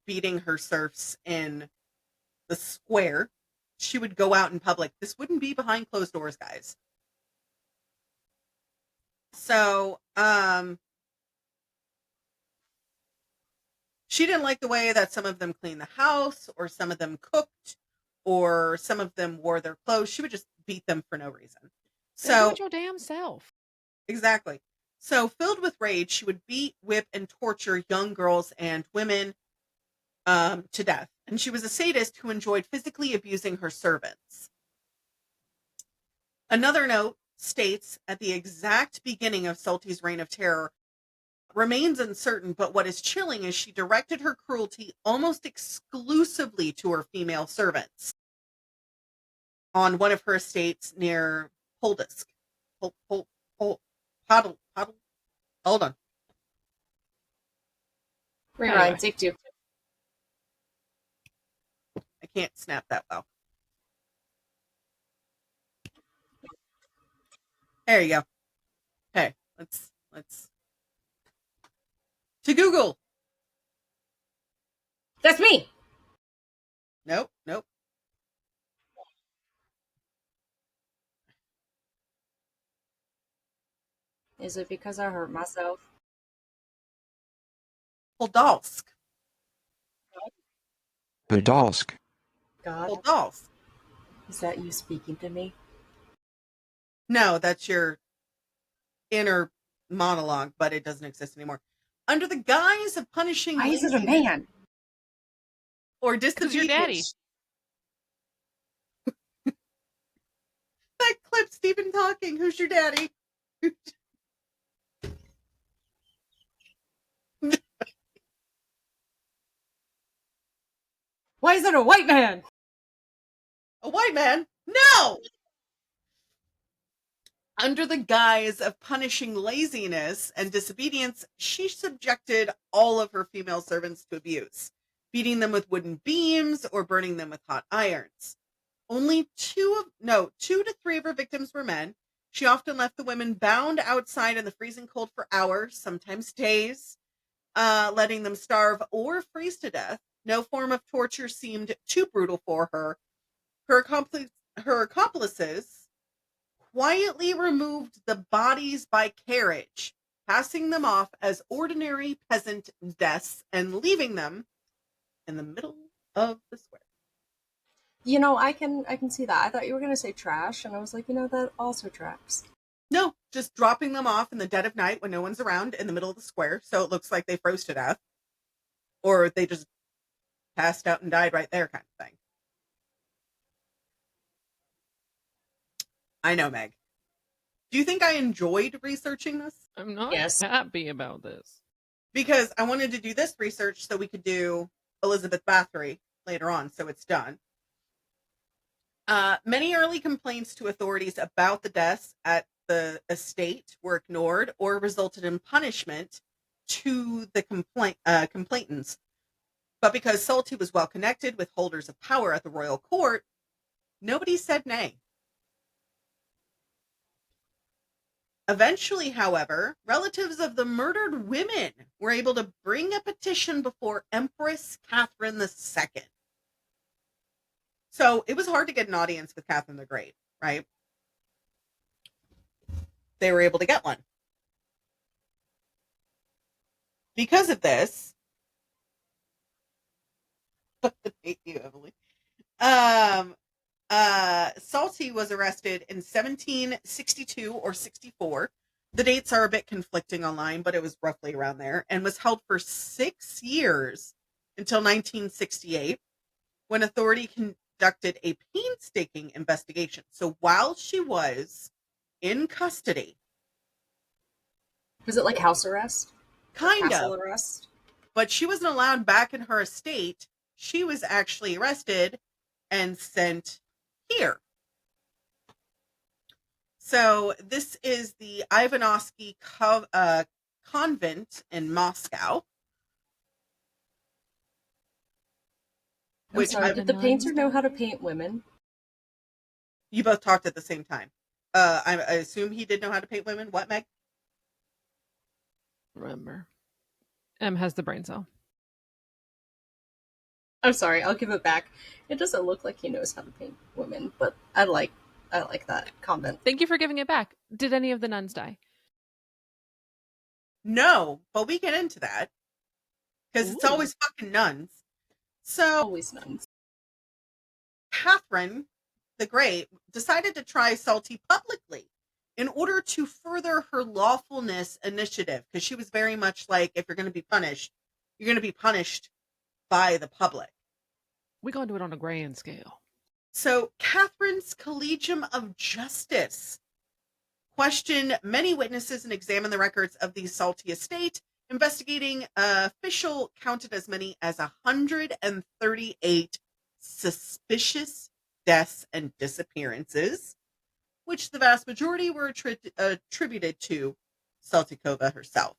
beating her serfs in the square. She would go out in public. This wouldn't be behind closed doors, guys. So, she didn't like the way that some of them cleaned the house, or some of them cooked, or some of them wore their clothes. She would just beat them for no reason. So, do it your damn self. Exactly. So, filled with rage, she would beat, whip, and torture young girls and women to death. And she was a sadist who enjoyed physically abusing her servants. Another note states, at the exact beginning of Salty's reign of terror remains uncertain, but what is chilling is she directed her cruelty almost exclusively to her female servants on one of her estates near Poldisk. Hold on. Rewind, take 2. can't snap that well. There you go. Okay, let's to Google. That's me. Nope. Is it because I hurt myself? Podolsk. Podolsk. God, Podolsk. is that you speaking to me? No, that's your inner monologue, but it doesn't exist anymore. Under the guise of punishing Why is it a man? or Because your daddy. disobedience. That clip, Stephen talking. Who's your daddy? Why is it a white man? A white man? No! Under the guise of punishing laziness and disobedience, she subjected all of her female servants to abuse, beating them with wooden beams or burning them with hot irons. Only 2 to 3 of her victims were men. She often left the women bound outside in the freezing cold for hours, sometimes days, letting them starve or freeze to death. No form of torture seemed too brutal for her. Her accomplices quietly removed the bodies by carriage, passing them off as ordinary peasant deaths and leaving them in the middle of the square. You know, I can see that. I thought you were gonna say trash, and I was like, you know, that also tracks. No, just dropping them off in the dead of night when no one's around in the middle of the square, so it looks like they froze to death. Or they just passed out and died right there, kind of thing. I know, Meg. Do you think I enjoyed researching this? I'm not Yes. happy about this. Because I wanted to do this research so we could do Elizabeth Bathory later on, so it's done. Many early complaints to authorities about the deaths at the estate were ignored or resulted in punishment to the complainants. But because Salty was well connected with holders of power at the royal court, nobody said nay. Eventually, however, relatives of the murdered women were able to bring a petition before Empress Catherine II. So it was hard to get an audience with Catherine the Great, right? They were able to get one. Because of this, thank you, Emily. Salty was arrested in 1762 or 64. The dates are a bit conflicting online, but it was roughly around there, and was held for 6 years until 1968, when authority conducted a painstaking investigation. So while she was in custody, Was it like house arrest? kind Castle of, arrest? but she wasn't allowed back in her estate. She was actually arrested and sent here. So this is the Ivanovsky convent in Moscow. I'm sorry, did the painter know how to paint women? You both talked at the same time. I assume he did know how to paint women. What, Meg? Remember, M has the brain cell. I'm sorry, I'll give it back. It doesn't look like he knows how to paint women, but I like that convent. Thank you for giving it back. Did any of the nuns die? No, but we get into that because it's always fucking nuns. So Always nuns. Catherine the Great decided to try Salty publicly in order to further her lawfulness initiative, because she was very much like, if you're going to be punished, you're going to be punished by the public. We're going to do it on a grand scale. So Catherine's Collegium of Justice questioned many witnesses and examined the records of the Salty estate. Investigating official counted as many as 138 suspicious deaths and disappearances, which the vast majority were attributed to Saltykova herself.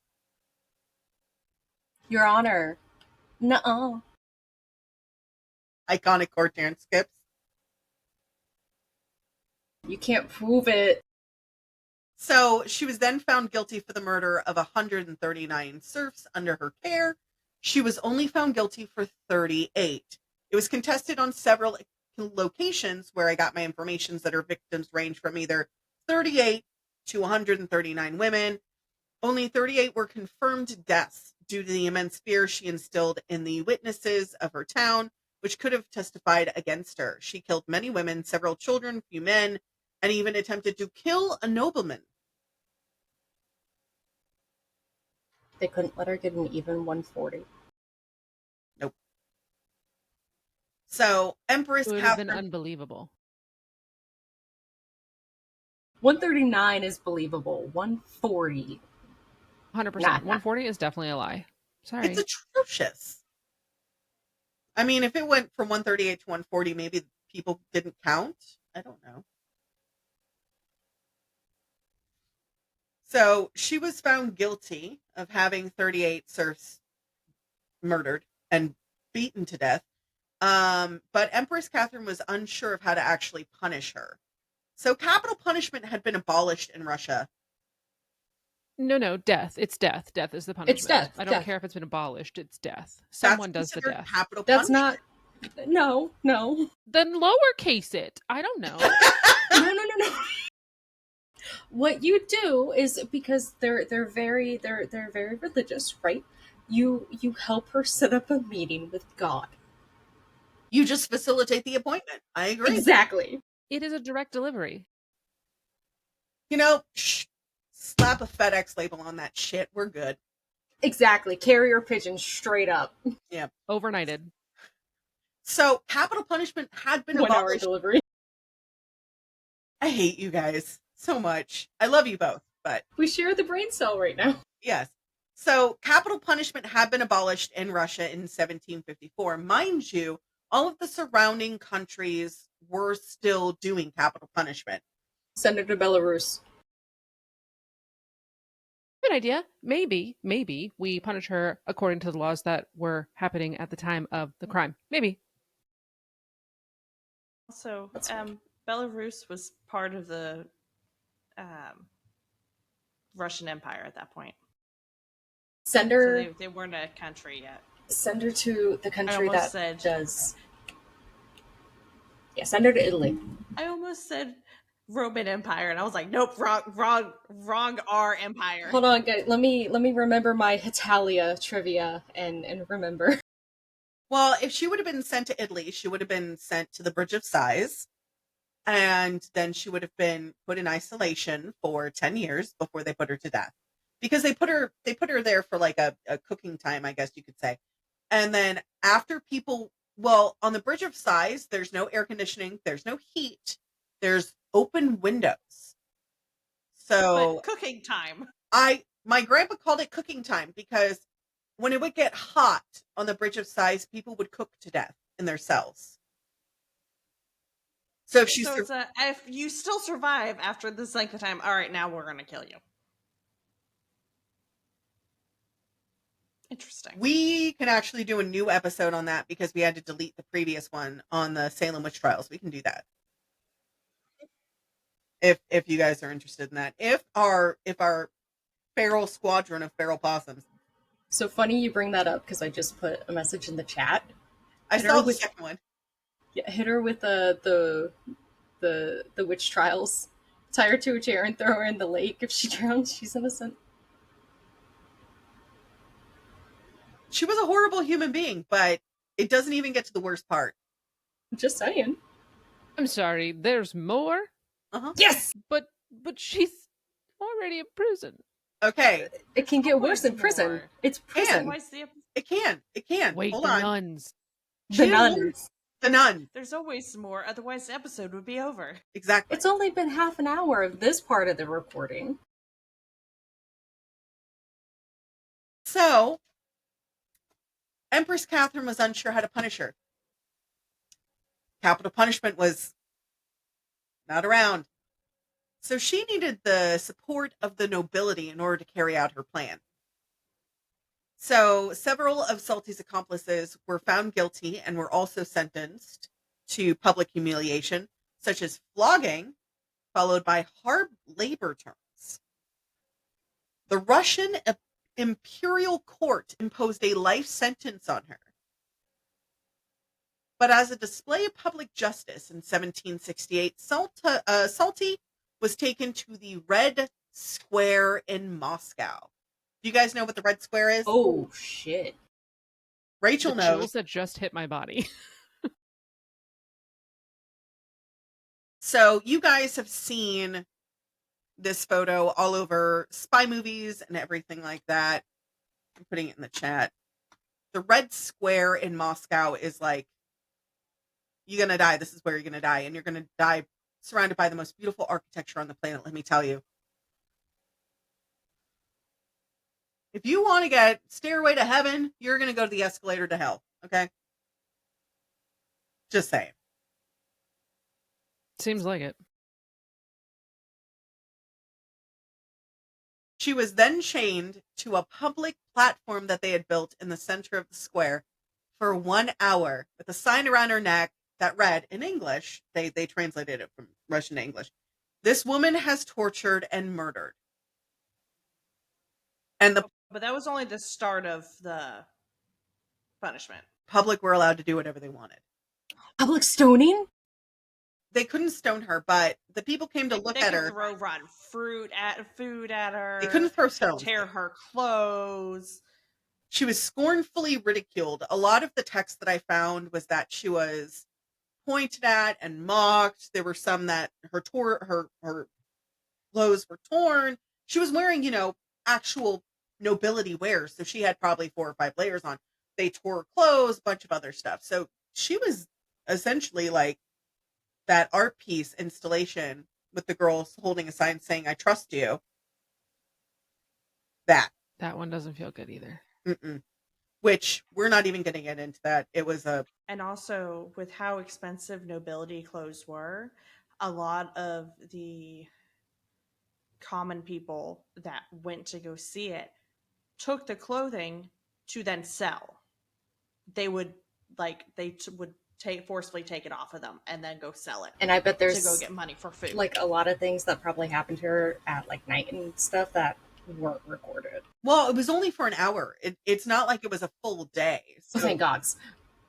Your Honor. Nuh-uh. iconic court transcripts. You can't prove it. So she was then found guilty for the murder of 139 serfs under her care. She was only found guilty for 38. It was contested on several locations where I got my information that her victims range from either 38 to 139 women. Only 38 were confirmed deaths due to the immense fear she instilled in the witnesses of her town, which could have testified against her. She killed many women, several children, few men, and even attempted to kill a nobleman. They couldn't let her get an even 140. Nope. So, Empress It would have Catherine... been unbelievable. 139 is believable. 140. 100%. 140 is definitely a lie. Sorry. It's atrocious. I mean, if it went from 138 to 140, maybe people didn't count. I don't know. So she was found guilty of having 38 serfs murdered and beaten to death. But Empress Catherine was unsure of how to actually punish her. So capital punishment had been abolished in Russia. No, death. It's death. Death is the punishment. It's death. I don't Death. care if it's been abolished. It's death. Someone does the considered death. Capital That's punishment. not. No. Then lowercase it. I don't know. No. What you do is, because they're very religious, right? You help her set up a meeting with God. You just facilitate the appointment. I agree. Exactly. It is a direct delivery. Slap a FedEx label on that shit. We're good. Exactly. Carrier pigeon straight up. Yeah. Overnighted. So capital punishment had been 1 hour abolished. delivery. I hate you guys so much. I love you both, but We share the brain cell right now. yes. So capital punishment had been abolished in Russia in 1754. Mind you, all of the surrounding countries were still doing capital punishment. Send her to Belarus. Good idea. Maybe we punish her according to the laws that were happening at the time of the crime. Maybe. Also, Belarus was part of the Russian Empire at that point. Send her. So they weren't a country yet. Send her to the country that said, does. Yeah, send her to Italy. I almost said Roman Empire, and I was like, nope, wrong R Empire. Hold on, guys. Let me remember my Italia trivia and remember. Well, if she would have been sent to Italy, she would have been sent to the Bridge of Sighs, and then she would have been put in isolation for 10 years before they put her to death. Because they put her there for like a cooking time, I guess you could say. And then after on the Bridge of Sighs, there's no air conditioning, there's no heat, there's open windows. So but cooking time. My grandpa called it cooking time because when it would get hot on the Bridge of Sighs, people would cook to death in their cells. So if if you still survive after this length of time, all right, now we're going to kill you. Interesting. We can actually do a new episode on that because we had to delete the previous one on the Salem witch trials. We can do that. If you guys are interested in that. If our feral squadron of feral possums. So funny you bring that up because I just put a message in the chat. I saw the second one. Yeah, hit her with the witch trials. Tie her to a chair and throw her in the lake. If she drowns, she's innocent. She was a horrible human being, but it doesn't even get to the worst part. Just saying. I'm sorry, there's more? Uh-huh. Yes! But she's already in prison. Okay. It can get worse in prison. More. It's prison. It can. Wait, Hold the on. nuns. The nuns. The nun. There's always more, otherwise the episode would be over. Exactly. It's only been half an hour of this part of the recording. So, Empress Catherine was unsure how to punish her. Capital punishment was not around. So she needed the support of the nobility in order to carry out her plan. So several of Salty's accomplices were found guilty and were also sentenced to public humiliation, such as flogging, followed by hard labor terms. The Russian imperial court imposed a life sentence on her. But as a display of public justice in 1768, Salty was taken to the Red Square in Moscow. Do you guys know what the Red Square is? Oh, shit. Rachel The knows. chills that just hit my body. So you guys have seen this photo all over spy movies and everything like that. I'm putting it in the chat. The Red Square in Moscow is like, you're going to die. This is where you're going to die. And you're going to die surrounded by the most beautiful architecture on the planet, let me tell you. If you want to get stairway to heaven, you're going to go to the escalator to hell. Okay? Just saying. Seems like it. She was then chained to a public platform that they had built in the center of the square for 1 hour with a sign around her neck that read in English, they translated it from Russian to English, "This woman has tortured and murdered." And the But that was only the start of the punishment. public were allowed to do whatever they wanted. Public stoning? They couldn't stone her, but the people came to look They at could her. throw rotten food at her. They couldn't throw stones. Tear her clothes. She was scornfully ridiculed. A lot of the text that I found was that she was pointed at and mocked. There were some that her clothes were torn. She was wearing, actual nobility wear, so she had probably 4 or 5 layers on. They tore her clothes, a bunch of other stuff. So she was essentially like that art piece installation with the girls holding a sign saying, "I trust you." That one doesn't feel good either. Mm-mm. Which we're not even going to get into that. It was And also, with how expensive nobility clothes were, a lot of the common people that went to go see it took the clothing to then sell. They would forcefully take it off of them and then go sell it. And I bet there's to go get money for food. like a lot of things that probably happened to her at like night and stuff that weren't recorded. Well, it was only for an hour. It's not like it was a full day. So Thank God.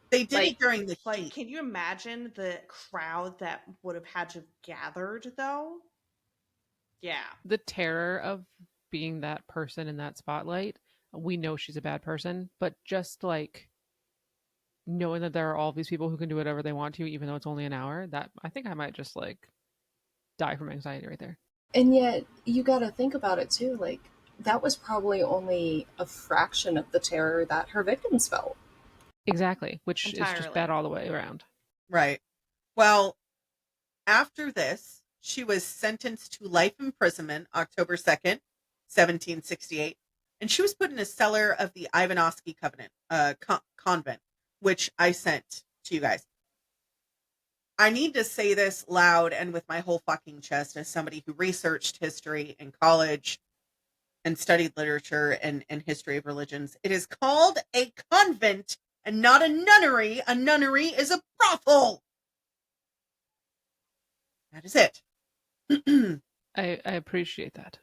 they did it during the heat. Can you imagine the crowd that would have had to have gathered though? Yeah. The terror of being that person in that spotlight. We know she's a bad person, but just like knowing that there are all these people who can do whatever they want to, even though it's only an hour, that I think I might just like die from anxiety right there. And yet, you gotta think about it too. Like, that was probably only a fraction of the terror that her victims felt. Exactly, which is just Entirely. bad all the way around. Right. Well, after this, she was sentenced to life imprisonment October 2nd, 1768, and she was put in a cellar of the Ivanovsky convent, which I sent to you guys. I need to say this loud and with my whole fucking chest as somebody who researched history in college and studied literature and history of religions. It is called a convent and not a nunnery. A nunnery is a brothel. That is it. I appreciate that.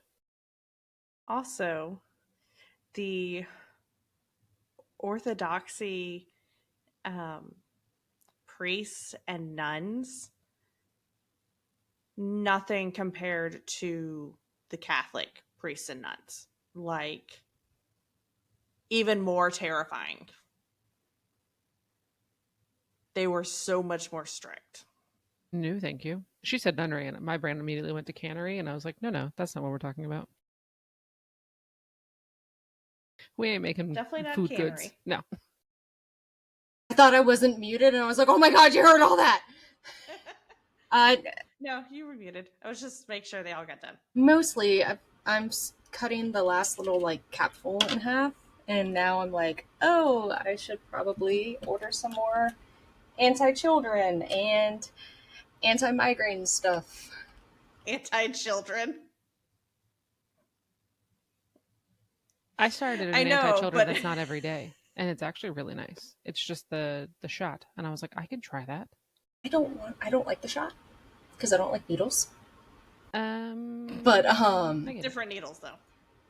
Also, the orthodoxy priests and nuns, nothing compared to the Catholic priests and nuns. Like, even more terrifying. They were so much more strict. No, thank you. She said nunnery, and my brain immediately went to cannery, and I was like, no, that's not what we're talking about. We ain't making Definitely not food cannery. goods. No. I thought I wasn't muted, and I was like, oh my God, you heard all that! No, you were muted. I was just make sure they all got done. Mostly, I'm cutting the last little, like, capful in half, and now I'm like, oh, I should probably order some more anti-children and anti-migraine stuff. Anti-children. I started an I know, anti-children but that's not every day, and it's actually really nice. It's just the shot, and I was like, I can try that. I don't like the shot because I don't like needles. But I get it. different needles though.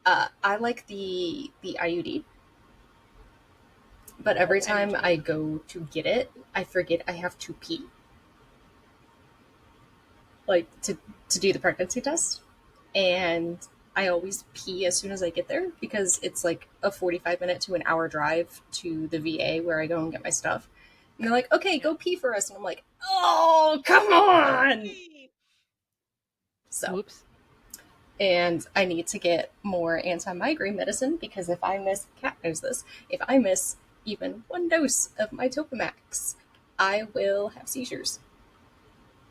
I like the IUD. But every time I go to get it, I forget I have to pee. Like to do the pregnancy test. And I always pee as soon as I get there because it's like a 45-minute to an hour drive to the VA where I go and get my stuff. And they're like, okay, go pee for us. And I'm like, oh, come on. So, Whoops. and I need to get more anti-migraine medicine because if I miss, Kat knows this, if I miss even one dose of my Topamax, I will have seizures.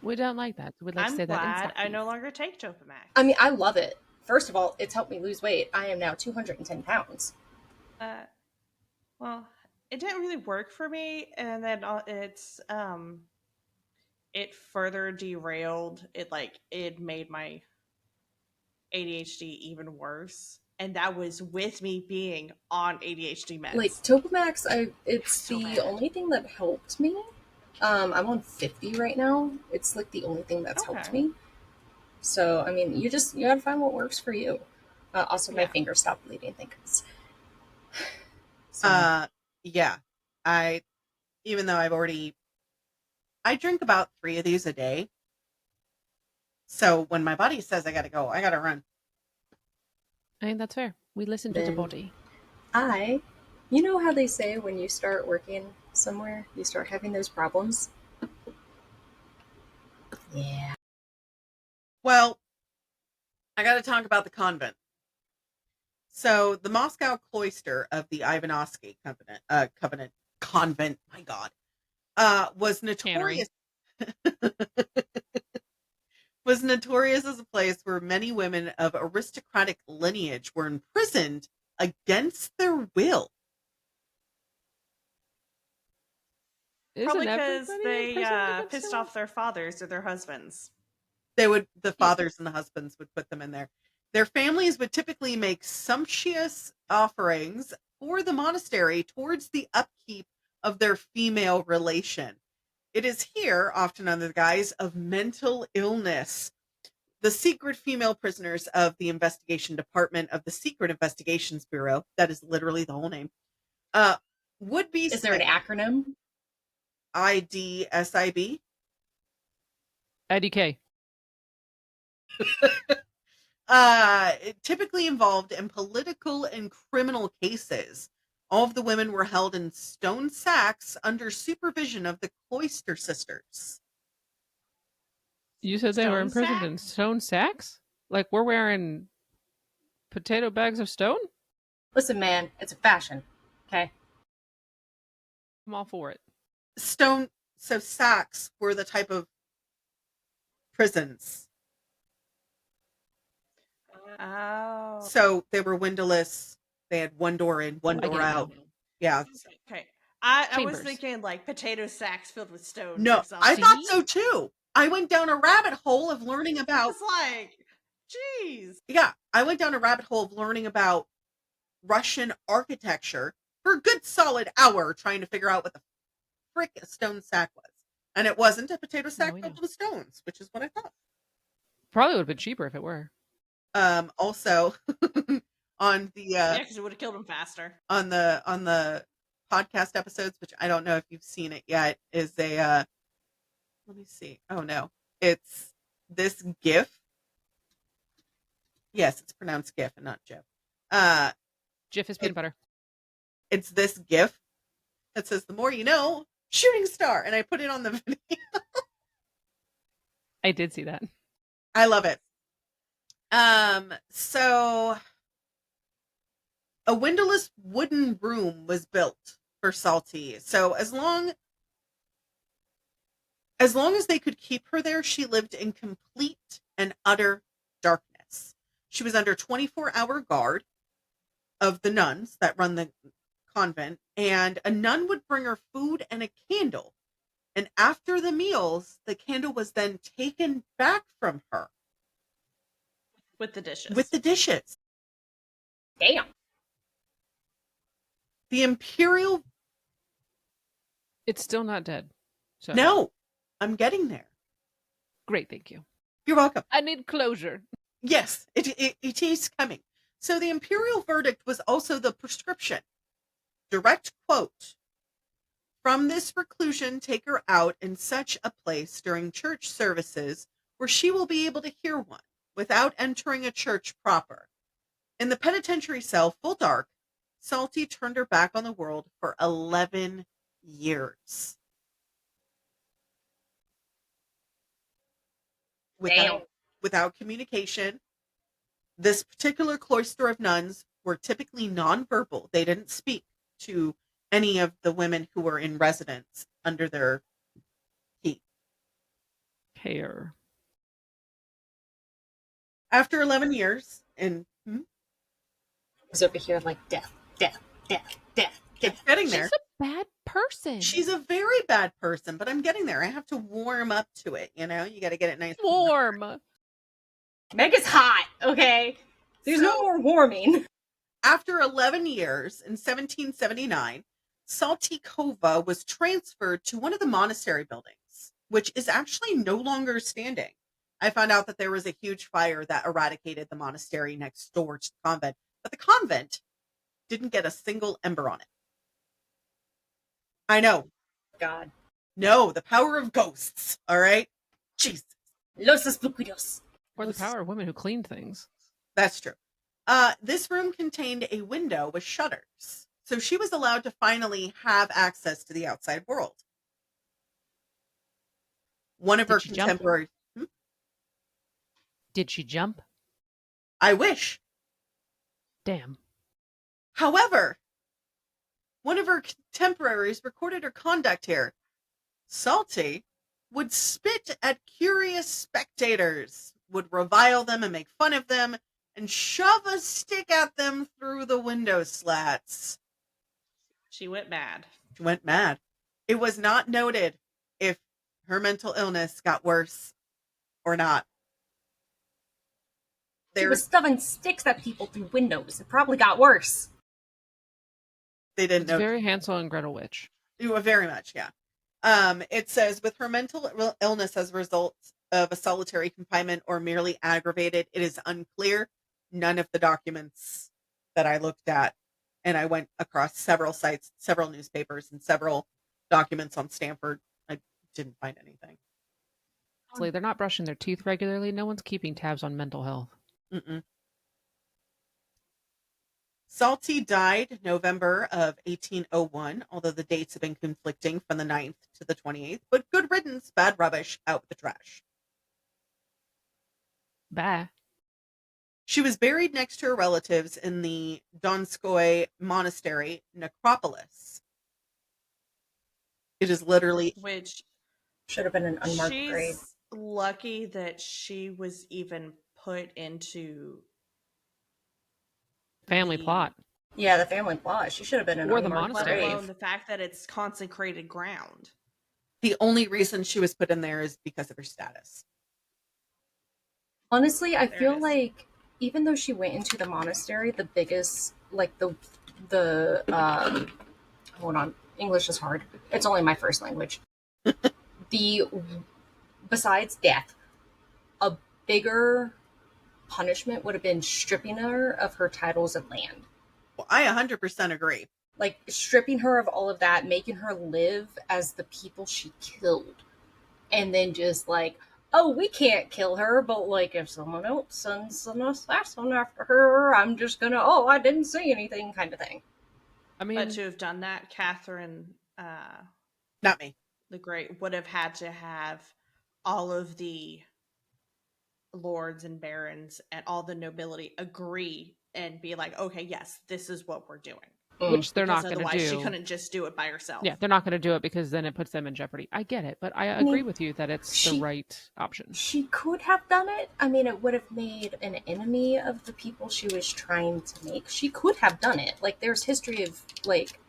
We don't like that. We'd like to I'm say that in glad I Sockies. no longer take Topamax. I mean, I love it. First of all, it's helped me lose weight. I am now 210 pounds. Well, it didn't really work for me, and then it further derailed. It made my ADHD even worse, and that was with me being on ADHD meds. Like Topamax, it's So the bad. only thing that helped me. I'm on 50 right now. It's like the only thing that's helped me. So I mean, you gotta find what works for you. Also, my fingers stopped bleeding. Thank goodness. So. Yeah. Even though I drink about 3 of these a day. So when my body says I gotta go, I gotta run. I think that's fair. We listen to the body. You know how they say when you start working somewhere, you start having those problems? Yeah. Well, I gotta talk about the convent. So the Moscow cloister of the Ivanovsky Covenant convent, my God, was notorious. Was notorious as a place where many women of aristocratic lineage were imprisoned against their will. Probably because they pissed off their fathers or their husbands. The fathers and the husbands would put them in there. Their families would typically make sumptuous offerings for the monastery towards the upkeep of their female relation. It is here, often under the guise of mental illness. The secret female prisoners of the investigation department of the Secret Investigations Bureau, that is literally the whole name, would be... Is there an acronym? IDSIB? IDK. Typically involved in political and criminal cases. All of the women were held in stone sacks under supervision of the cloister sisters. You said they were imprisoned in stone sacks? Like we're wearing potato bags of stone? Listen, man, it's a fashion. Okay. I'm all for it. So sacks were the type of prisons. Oh. So they were windowless. They had one door in, one door out. Yeah. Okay. I was thinking like potato sacks filled with stones. No, or something. I thought so too. I went down a rabbit hole of learning about... It's like, geez. Yeah, I went down a rabbit hole of learning about Russian architecture for a good solid hour trying to figure out what the frick a stone sack was. And it wasn't a potato sack filled with stones, which is what I thought. Probably would have been cheaper if it were. Also, on the... yeah, because it would have killed them faster. On the podcast episodes, which I don't know if you've seen it yet, is a... let me see. Oh, no. It's this GIF. Yes, it's pronounced GIF and not GIF. GIF is peanut butter. It's this GIF that says, "The more you know, shooting star." And I put it on the video. I did see that. I love it. So a windowless wooden room was built for Salty. So as long as they could keep her there, she lived in complete and utter darkness. She was under 24-hour guard of the nuns that run the convent, and a nun would bring her food and a candle. And after the meals, the candle was then taken back from her. With the dishes. With the dishes. Damn. The imperial... It's still not dead. So No, I'm getting there. great, thank you. You're welcome. I need closure. Yes, it is coming. So the imperial verdict was also the prescription. Direct quote: "From this reclusion take her out in such a place during church services where she will be able to hear one, without entering a church proper. In the penitentiary cell, full dark, Salty turned her back on the world for 11 years. Without communication. This particular cloister of nuns were typically nonverbal. They didn't speak to any of the women who were in residence under their key. Care. After 11 years, and I was over here like death. it's getting there. She's a bad person. She's a very bad person, but I'm getting there. I have to warm up to it, you know? You got to get it nice. warm. Meg is hot, okay? There's no more warming. After 11 years, in 1779, Saltykova was transferred to one of the monastery buildings, which is actually no longer standing. I found out that there was a huge fire that eradicated the monastery next door to the convent, but the convent didn't get a single ember on it. I know. God. No, the power of ghosts, all right? Jesus. Los Espupidos. Or the power of women who clean things. That's true. This room contained a window with shutters, so she was allowed to finally have access to the outside world. One of her contemporaries... Did she jump? I wish. Damn. However, one of her contemporaries recorded her conduct here. Salty would spit at curious spectators, would revile them and make fun of them, and shove a stick at them through the window slats. She went mad. She went mad. It was not noted if her mental illness got worse or not. She was shoving sticks at people through windows. It probably got worse. They didn't know. Very Hansel and Gretel witch. Very much, yeah. It says, with her mental illness as a result of a solitary confinement or merely aggravated, it is unclear. None of the documents that I looked at, and I went across several sites, several newspapers, and several documents on Stanford. I didn't find anything. They're not brushing their teeth regularly. No one's keeping tabs on mental health. Mm-mm. Salty died November of 1801, although the dates have been conflicting from the 9th to the 28th. But good riddance, bad rubbish, out with the trash. Bye. She was buried next to her relatives in the Donskoy Monastery necropolis. It is literally... Which should have been an unmarked she's grave. Lucky that she was even put into... Family plot. Yeah, the family plot. She should have been in Or the unmarked monastery. Let grave. alone the fact that it's consecrated ground. The only reason she was put in there is because of her status. Honestly, I There feel it is. like even though she went into the monastery, the biggest, like hold on, English is hard. It's only my first language. Besides death, a bigger punishment would have been stripping her of her titles and land. Well, I 100% agree. Like, stripping her of all of that, making her live as the people she killed. And then just like, oh, we can't kill her, but like, if someone else sends an assassin after her, I'm just gonna, oh, I didn't say anything kind of thing. I mean, But to have done that, Catherine Not me. the Great would have had to have all of the lords and barons and all the nobility agree and be like, okay, yes, this is what we're doing. which they're not Because going to otherwise do. she couldn't just do it by herself. Yeah, they're not going to do it because then it puts them in jeopardy. I get it, but I agree with you that it's the right option. She could have done it. I mean, it would have made an enemy of the people she was trying to make. She could have done it. Like, there's history of, like,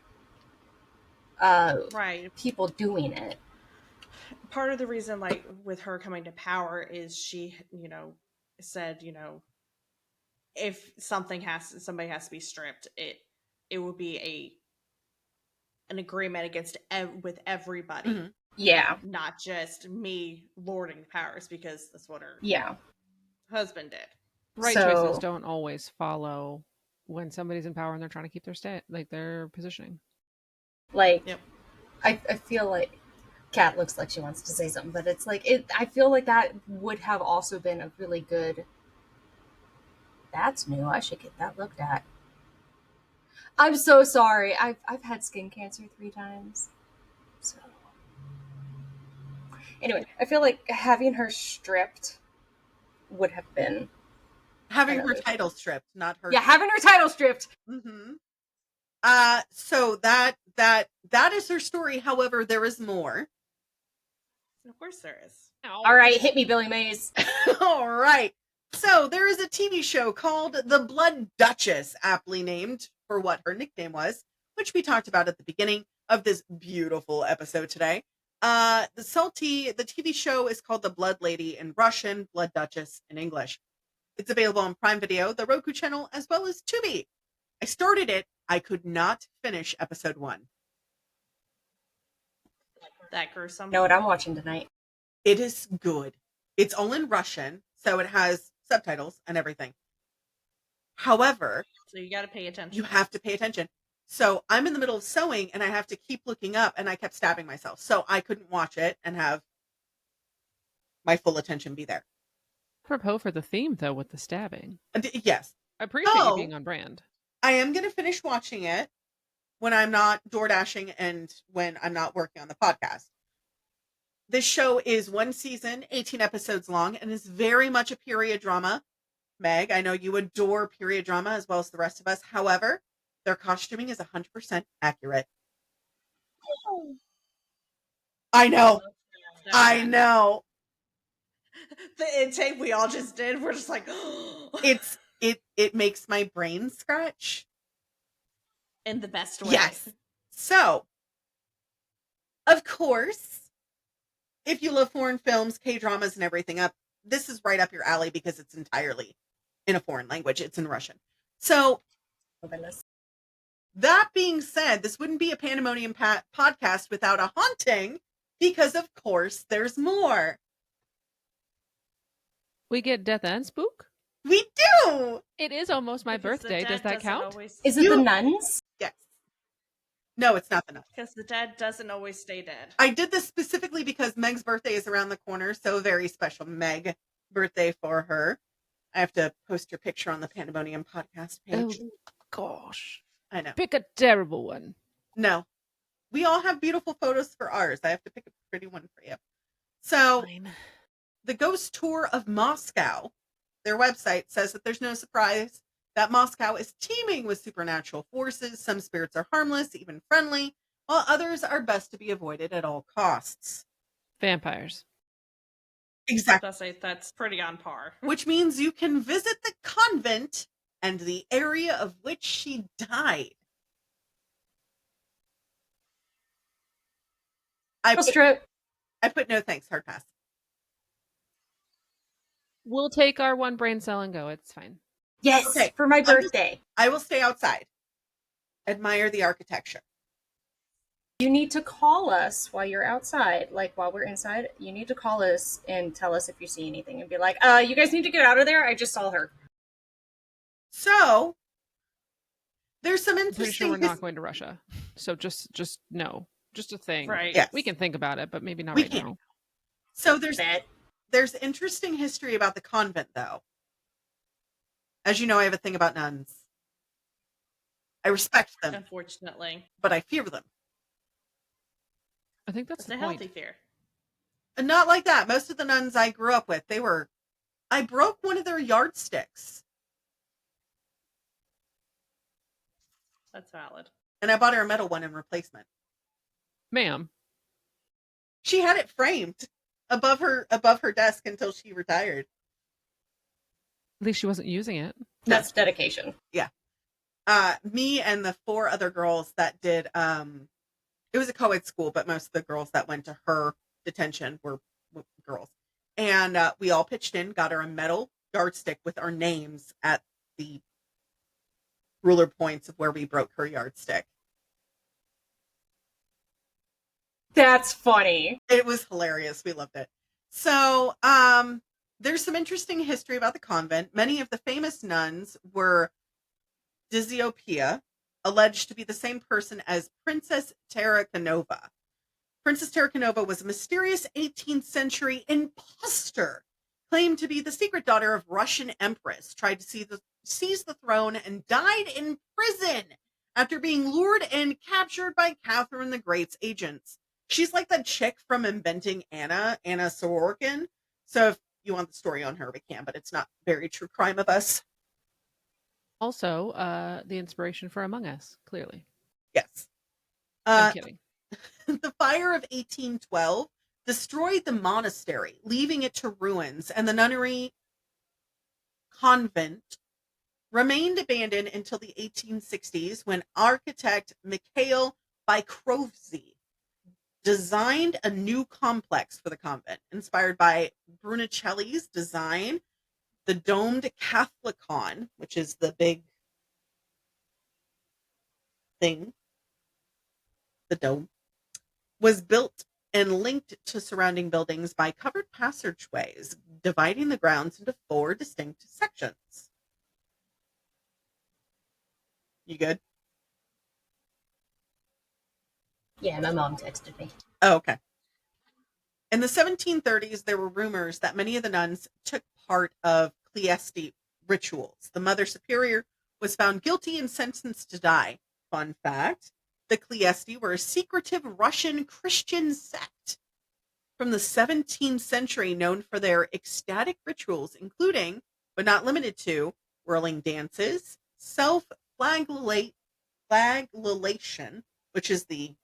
right, people doing it. part of the reason, like, with her coming to power is she, said, if somebody has to be stripped, it would be a an agreement against with everybody, Mhm. Yeah. not just me lording powers, because that's what her Yeah. husband did. Right So- choices don't always follow when somebody's in power and they're trying to keep their positioning. Like, Yep. I feel like Kat looks like she wants to say something, but it's like I feel like that would have also been a really good. That's new. I should get that looked at. I'm so sorry. I've had skin cancer 3 times. So anyway, I feel like having her stripped would have been Having her another title thing. stripped, not her. Yeah, having her title stripped. Mm-hmm. So that is her story. However, there is more. Of course there is. All right, hit me, Billy Mays. All right. So there is a TV show called The Blood Duchess, aptly named for what her nickname was, which we talked about at the beginning of this beautiful episode today. The TV show is called The Blood Lady in Russian, Blood Duchess in English. It's available on Prime Video, the Roku channel, as well as Tubi. I started it. I could not finish episode 1. That gruesome. You know what I'm watching tonight? It is good. It's all in Russian, so it has subtitles and everything. However, So you got to pay attention. you have to pay attention. So I'm in the middle of sewing and I have to keep looking up, and I kept stabbing myself. So I couldn't watch it and have my full attention be there. Apropos for the theme, though, with the stabbing. Yes. I appreciate you So- being on brand. I am going to finish watching it when I'm not door dashing and when I'm not working on the podcast. This show is 1 season, 18 episodes long, and is very much a period drama. Meg, I know you adore period drama as well as the rest of us. However, their costuming is 100% accurate. I know. I know. The intake we all just did, we're just like, It makes my brain scratch. in the best way. Yes. So, of course, if you love foreign films, K-dramas, and everything this is right up your alley because it's entirely in a foreign language. It's in Russian. So, that being said, this wouldn't be a Pandemonium podcast without a haunting, because of course there's more. We get death and spook? We do! It is almost my Because the birthday. Does dead that doesn't count? always- Is it the nuns? Yes. No, it's not the nuts. Because the dead doesn't always stay dead. I did this specifically because Meg's birthday is around the corner, so a very special Meg birthday for her. I have to post your picture on the Pandemonium podcast page. Oh, gosh. I know. Pick a terrible one. No. We all have beautiful photos for ours. I have to pick a pretty one for you. So, Fine. the Ghost Tour of Moscow, their website says that there's no surprise that Moscow is teeming with supernatural forces. Some spirits are harmless, even friendly, while others are best to be avoided at all costs. Vampires. Exactly. That's pretty on par. Which means you can visit the convent and the area of which she died. I put no thanks, hard pass. We'll take our one brain cell and go. It's fine. Yes, Okay. for my birthday. I will stay outside. Admire the architecture. You need to call us while you're outside, like while we're inside. You need to call us and tell us if you see anything and be like, you guys need to get out of there. I just saw her. So, there's some I'm pretty interesting... sure we're not going to Russia. So just no. Just a thing. Right. Yes. We can think about it, but maybe not We right can. now. So Bet. there's interesting history about the convent, though. As you know, I have a thing about nuns. I respect them, Unfortunately. but I fear them. I think that's It's the a point. healthy fear. And not like that. Most of the nuns I grew up with, I broke one of their yardsticks. That's valid. And I bought her a metal one in replacement. Ma'am. She had it framed above her desk until she retired. At least she wasn't using it. That's dedication. Me and the 4 other girls that did, it was a co-ed school, but most of the girls that went to her detention were girls. And we all pitched in, got her a metal yardstick with our names at the ruler points of where we broke her yardstick. That's funny. It was hilarious. We loved it. So, there's some interesting history about the convent. Many of the famous nuns were Disiopia, alleged to be the same person as Princess Tarakanova. Princess Tarakanova was a mysterious 18th century imposter, claimed to be the secret daughter of Russian empress, tried to seize the throne, and died in prison after being lured and captured by Catherine the Great's agents. She's like that chick from Inventing Anna Sorokin. So if you want the story on her, we can, but it's not very true crime of us. Also, the inspiration for Among Us, clearly. Yes. I'm kidding. The fire of 1812 destroyed the monastery, leaving it to ruins, and the nunnery convent remained abandoned until the 1860s when architect Mikhail Bykovsky designed a new complex for the convent, inspired by Brunicelli's design. The domed Catholicon, which is the big thing, the dome, was built and linked to surrounding buildings by covered passageways, dividing the grounds into 4 distinct sections. You good? Yeah, my mom texted me. Oh, okay. In the 1730s, there were rumors that many of the nuns took part of Cleasti rituals. The Mother Superior was found guilty and sentenced to die. Fun fact, the Cleasti were a secretive Russian Christian sect from the 17th century known for their ecstatic rituals, including, but not limited to, whirling dances, self-flagellation, which is the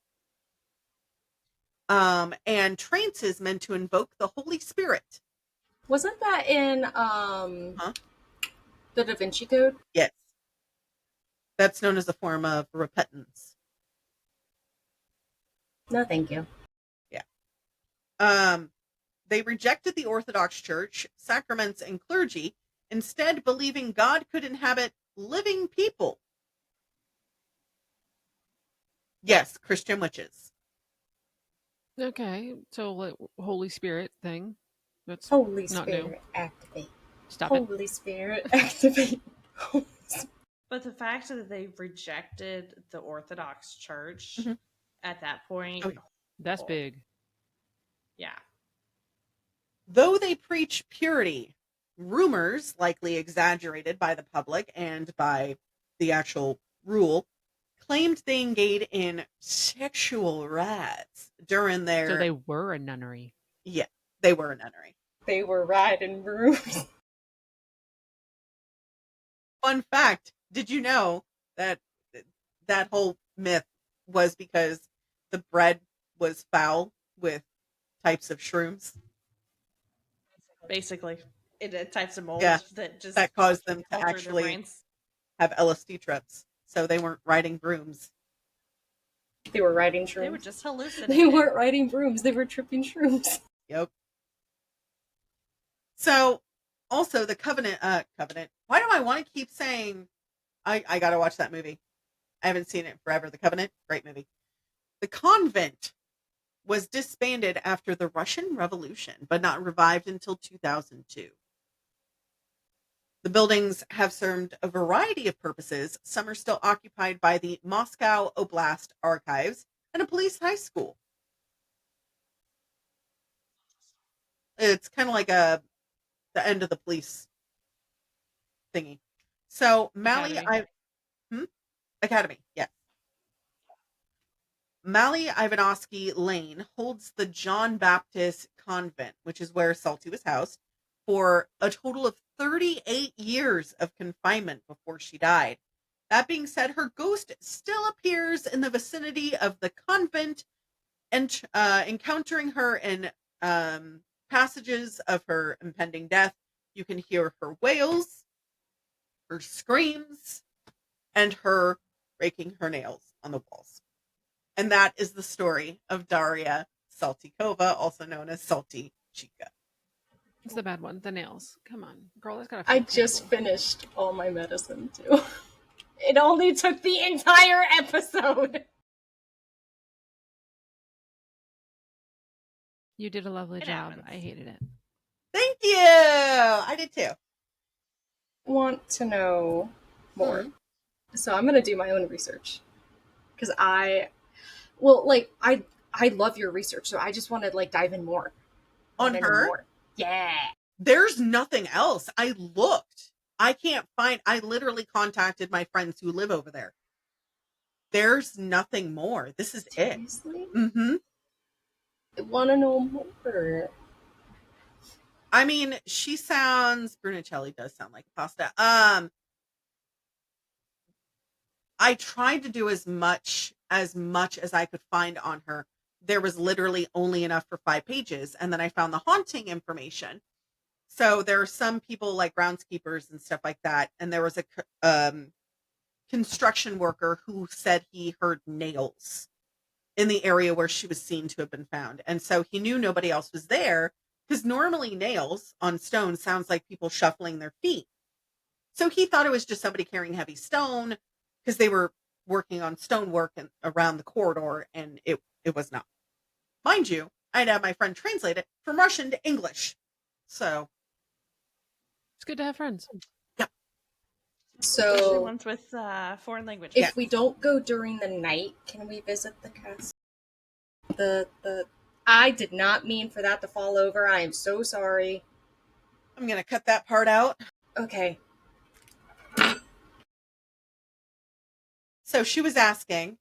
and trances meant to invoke the Holy Spirit. Wasn't that in the Da Vinci Code? Yes. That's known as a form of repentance. No, thank you. Yeah. They rejected the Orthodox Church, sacraments, and clergy, instead believing God could inhabit living people. Yes, Christian witches. Okay, so like, Holy Spirit thing. That's Holy not Spirit, new. activate. Stop it. Holy Spirit, activate. But the fact that they rejected the Orthodox Church Mhm. at that point, Oh, yeah. That's big. yeah. Though they preach purity, rumors, likely exaggerated by the public and by the actual rule, claimed they engaged in sexual rites during their... So they were a nunnery. Yeah, they were a nunnery. They were riding brooms. Fun fact, did you know that that whole myth was because the bread was foul with types of shrooms? Basically, in types of mold Yeah, that just that caused them to alter their actually brains. have LSD trips. So they weren't riding brooms. They were riding shrooms. They were just They hallucinating. weren't riding brooms. They were tripping shrooms. Yep. So also the Covenant. Why do I want to keep saying I gotta watch that movie? I haven't seen it in forever. The Covenant, great movie. The convent was disbanded after the Russian Revolution, but not revived until 2002. The buildings have served a variety of purposes. Some are still occupied by the Moscow Oblast Archives and a police high school. It's kind of like the end of the police thingy. So Mally, Academy. Academy, yes. Mally Ivanovsky Lane holds the John Baptist Convent, which is where Salty was housed, for a total of 38 years of confinement before she died. That being said, her ghost still appears in the vicinity of the convent, and encountering her in passages of her impending death. You can hear her wails, her screams, and her breaking her nails on the walls. And that is the story of Darya Saltykova, also known as SaltyChika. It's the bad one. The nails. Come on, girl. That's got a. I just finished all my medicine too. It only took the entire episode. You did a lovely It job. happens. I hated it. Thank you. I did too. Want to know more. So I'm going to do my own research. Because I love your research, so I just want to, like, dive in more. On Wanna know her? more. Yeah. There's nothing else. I looked. I can't find. I literally contacted my friends who live over there. There's nothing more. This is it. Seriously? Mm-hmm. I want to know more. I mean, she sounds. Brunicelli does sound like a pasta. I tried to do as much as I could find on her. There was literally only enough for 5 pages, and then I found the haunting information. So there are some people like groundskeepers and stuff like that, and there was a construction worker who said he heard nails in the area where she was seen to have been found, and so he knew nobody else was there, because normally nails on stone sounds like people shuffling their feet. So he thought it was just somebody carrying heavy stone, because they were working on stonework and around the corridor, and it was not. Mind you, I'd have my friend translate it from Russian to English. So It's good to have friends. Especially So ones with foreign language. if we don't go during the night, can we visit the castle? The I did not mean for that to fall over. I am so sorry. I'm gonna cut that part out. Okay. So she was asking,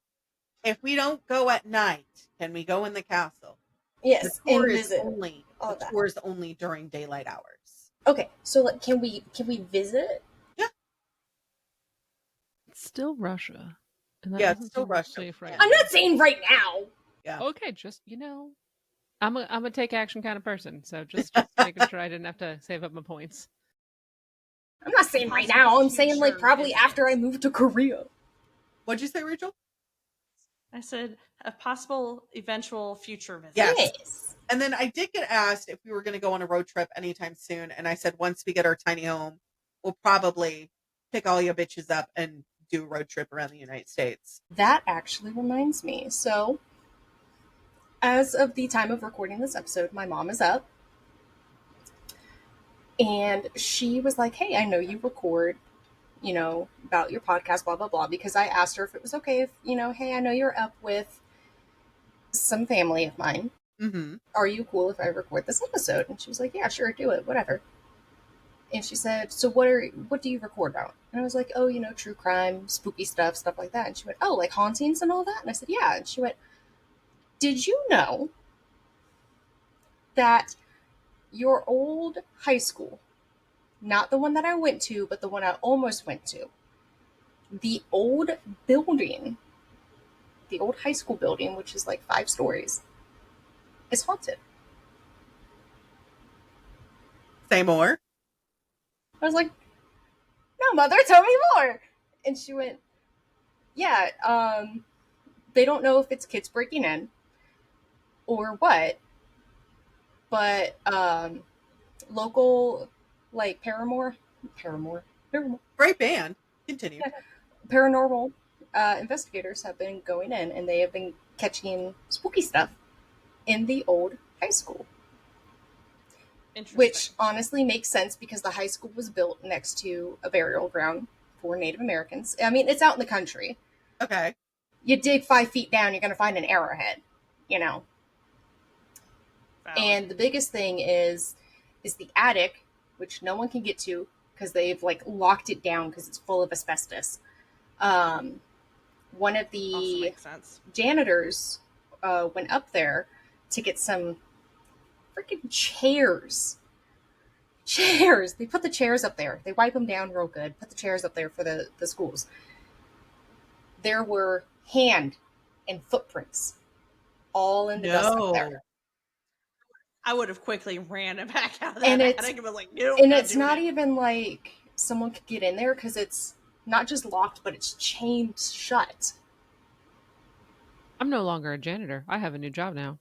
if we don't go at night, can we go in the castle? Yes, The tour and is visit only all the that. tour is only during daylight hours. Okay, so, like, can we visit? It's still Russia. And that Yeah, doesn't it's still seem Russia. safe right I'm now. not saying right now. Yeah. Okay, just, I'm a take action kind of person, so just making sure I didn't have to save up my points. I'm not saying right Possible now. I'm saying, like, future probably visit. after I move to Korea. What'd you say, Rachel? I said a possible eventual future visit. Yes. And then I did get asked if we were going to go on a road trip anytime soon, and I said once we get our tiny home, we'll probably pick all you bitches up and do a road trip around the United States. That actually reminds me. So, as of the time of recording this episode, my mom is up. And she was like, hey, I know you record, about your podcast, blah, blah, blah. Because I asked her if it was okay if, hey, I know you're up with some family of mine. Mm-hmm. Are you cool if I record this episode? And she was like, yeah, sure, do it, whatever. And she said, so what do you record about? And I was like, oh, true crime, spooky stuff like that. And she went, oh, like hauntings and all that? And I said, yeah. And she went, did you know that your old high school, not the one that I went to, but the one I almost went to, the old building, the old high school building, which is like 5 stories, is haunted? Say more. I was like, no, mother, tell me more. And she went, yeah, they don't know if it's kids breaking in or what, but local, like, Paramore, Great band. Continue. yeah, paranormal investigators have been going in, and they have been catching spooky stuff in the old high school. Which honestly makes sense because the high school was built next to a burial ground for Native Americans. I mean, it's out in the country. Okay. You dig 5 feet down, you're going to find an arrowhead, Valid. And the biggest thing is the attic, which no one can get to because they've, like, locked it down because it's full of asbestos. One of the janitors went up there to get some freaking chairs. They put the chairs up there. They wipe them down real good. Put the chairs up there for the schools. There were hand and footprints all in the dust up there. I would have quickly ran back out of that And attic and been like, no. And it's not even like someone could get in there because it's not just locked, but it's chained shut. I'm no longer a janitor. I have a new job now.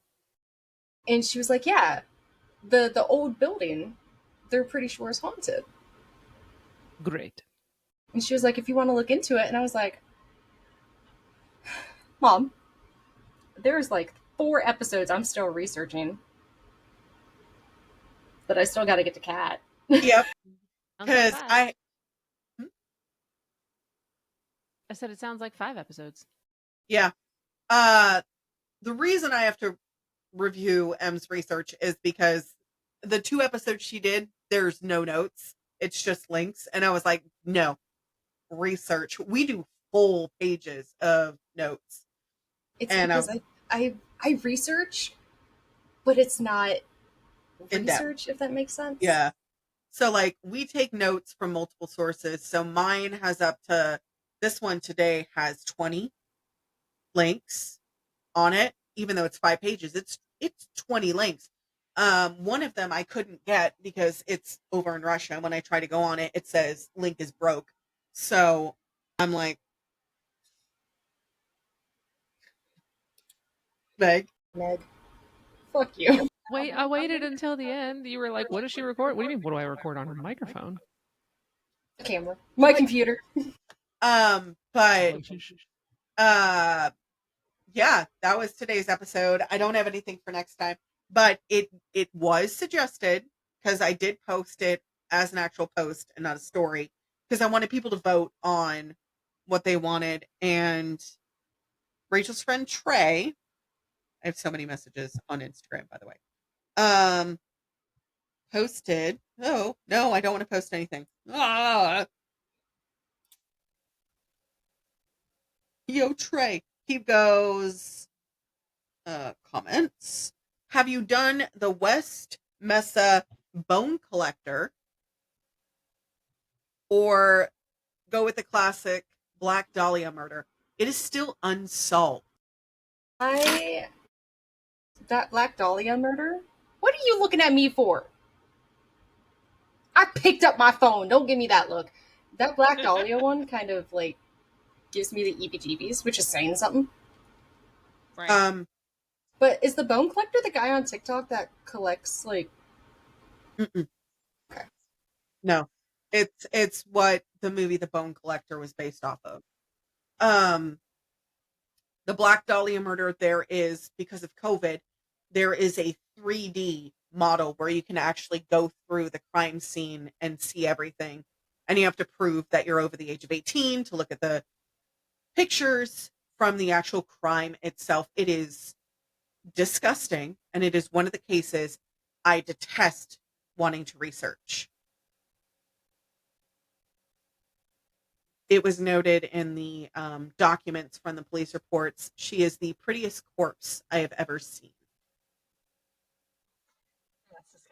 And she was like, yeah, the old building, they're pretty sure is haunted. Great. And she was like, if you want to look into it. And I was like, Mom, there's like 4 episodes I'm still researching. but I still got to get to Cat. Yep. Sounds like Because five. I said it sounds like 5 episodes. Yeah. The reason I have to review M's research is because the 2 episodes she did, there's no notes. It's just links. And I was like, no, research. We do full pages of notes. It's And because I research, but it's not in-depth. research, if that makes sense. Yeah. So like we take notes from multiple sources. So mine has up to, this one today has 20 links on it, even though it's 5 pages. It's 20 links. One of them I couldn't get because it's over in Russia. When I try to go on it, it says link is broke. So I'm like, Meg. Fuck you. Wait, I waited until the end. You were like, what does she record? What do you mean, what do I record on her microphone? Camera. My computer. But yeah, that was today's episode. I don't have anything for next time, but it was suggested because I did post it as an actual post and not a story because I wanted people to vote on what they wanted. And Rachel's friend Trey, I have so many messages on Instagram, by the way, posted, oh no, I don't want to post anything. Yo, Trey. He goes, comments. Have you done the West Mesa Bone Collector? Or go with the classic Black Dahlia murder? It is still unsolved. That Black Dahlia murder? What are you looking at me for? I picked up my phone. Don't give me that look. That Black Dahlia one kind of like gives me the EBGBs, which is saying something. Right. But is the Bone Collector the guy on TikTok that collects like? Mm-mm. Okay. No, it's what the movie The Bone Collector was based off of. The Black Dahlia murder, there is, because of COVID, there is a 3D model where you can actually go through the crime scene and see everything. And you have to prove that you're over the age of 18 to look at the pictures from the actual crime itself. It is disgusting, and it is one of the cases I detest wanting to research. It was noted in the documents from the police reports. She is the prettiest corpse I have ever seen.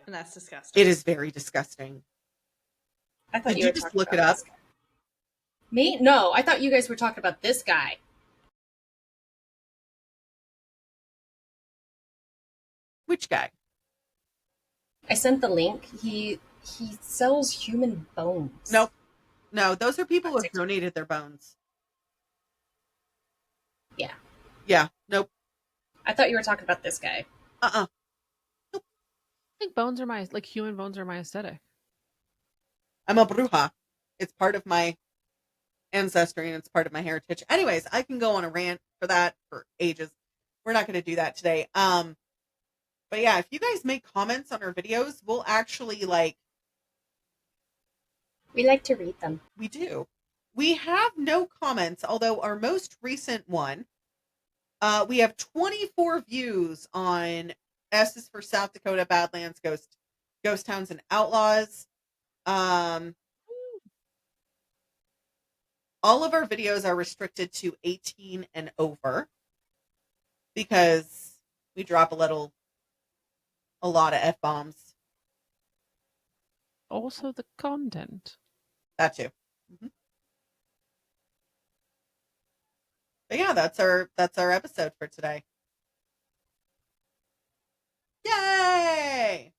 And that's disgusting. It is very disgusting. I thought Did you just look it up? Me? No, I thought you guys were talking about this guy. Which guy? I sent the link. He sells human bones. Nope. No, those are people who have donated their bones. Yeah. Yeah. Nope. I thought you were talking about this guy. Nope. I think bones are human bones are my aesthetic. I'm a bruja. It's part of my ancestry and it's part of my heritage. Anyways, I can go on a rant for that for ages. We're not going to do that today. But yeah, if you guys make comments on our videos, we'll actually We like to read them. We do. We have no comments, although our most recent one, we have 24 views on S is for South Dakota, Badlands, Ghost Towns, and Outlaws. All of our videos are restricted to 18 and over because we drop a lot of F-bombs. Also the content. That too. Mm-hmm. But yeah, that's our episode for today. Yay!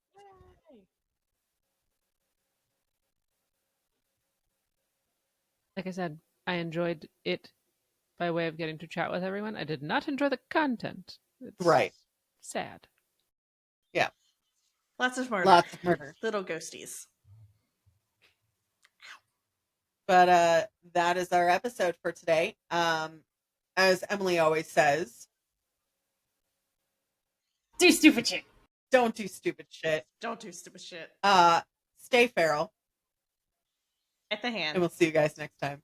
Like I said, I enjoyed it by way of getting to chat with everyone. I did not enjoy the content. It's right. Sad. Yeah. Lots of murder. Lots of murder. Little ghosties. But that is our episode for today. As Emily always says, Do stupid shit. Don't do stupid shit. Don't do stupid shit. Stay feral. At the hand. And we'll see you guys next time.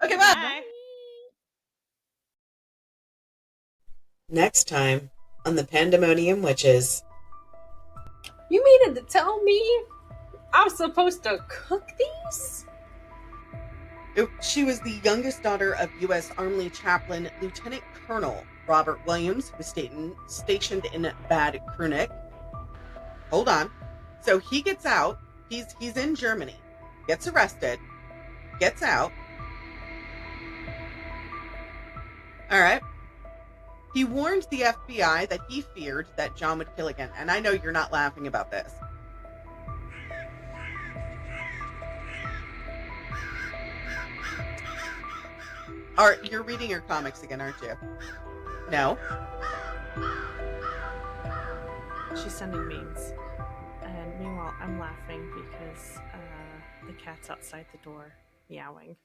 Okay, bye. Bye. Next time on the Pandemonium Witches. You mean to tell me I'm supposed to cook these? She was the youngest daughter of U.S. Army Chaplain Lieutenant Colonel Robert Williams, who was stationed in Bad Kreuznach. Hold on. So he gets out. He's in Germany. Gets arrested. Gets out. All right. He warned the FBI that he feared that John would kill again. And I know you're not laughing about this. You're reading your comics again, aren't you? No? She's sending memes. And meanwhile, I'm laughing because the cat's outside the door meowing.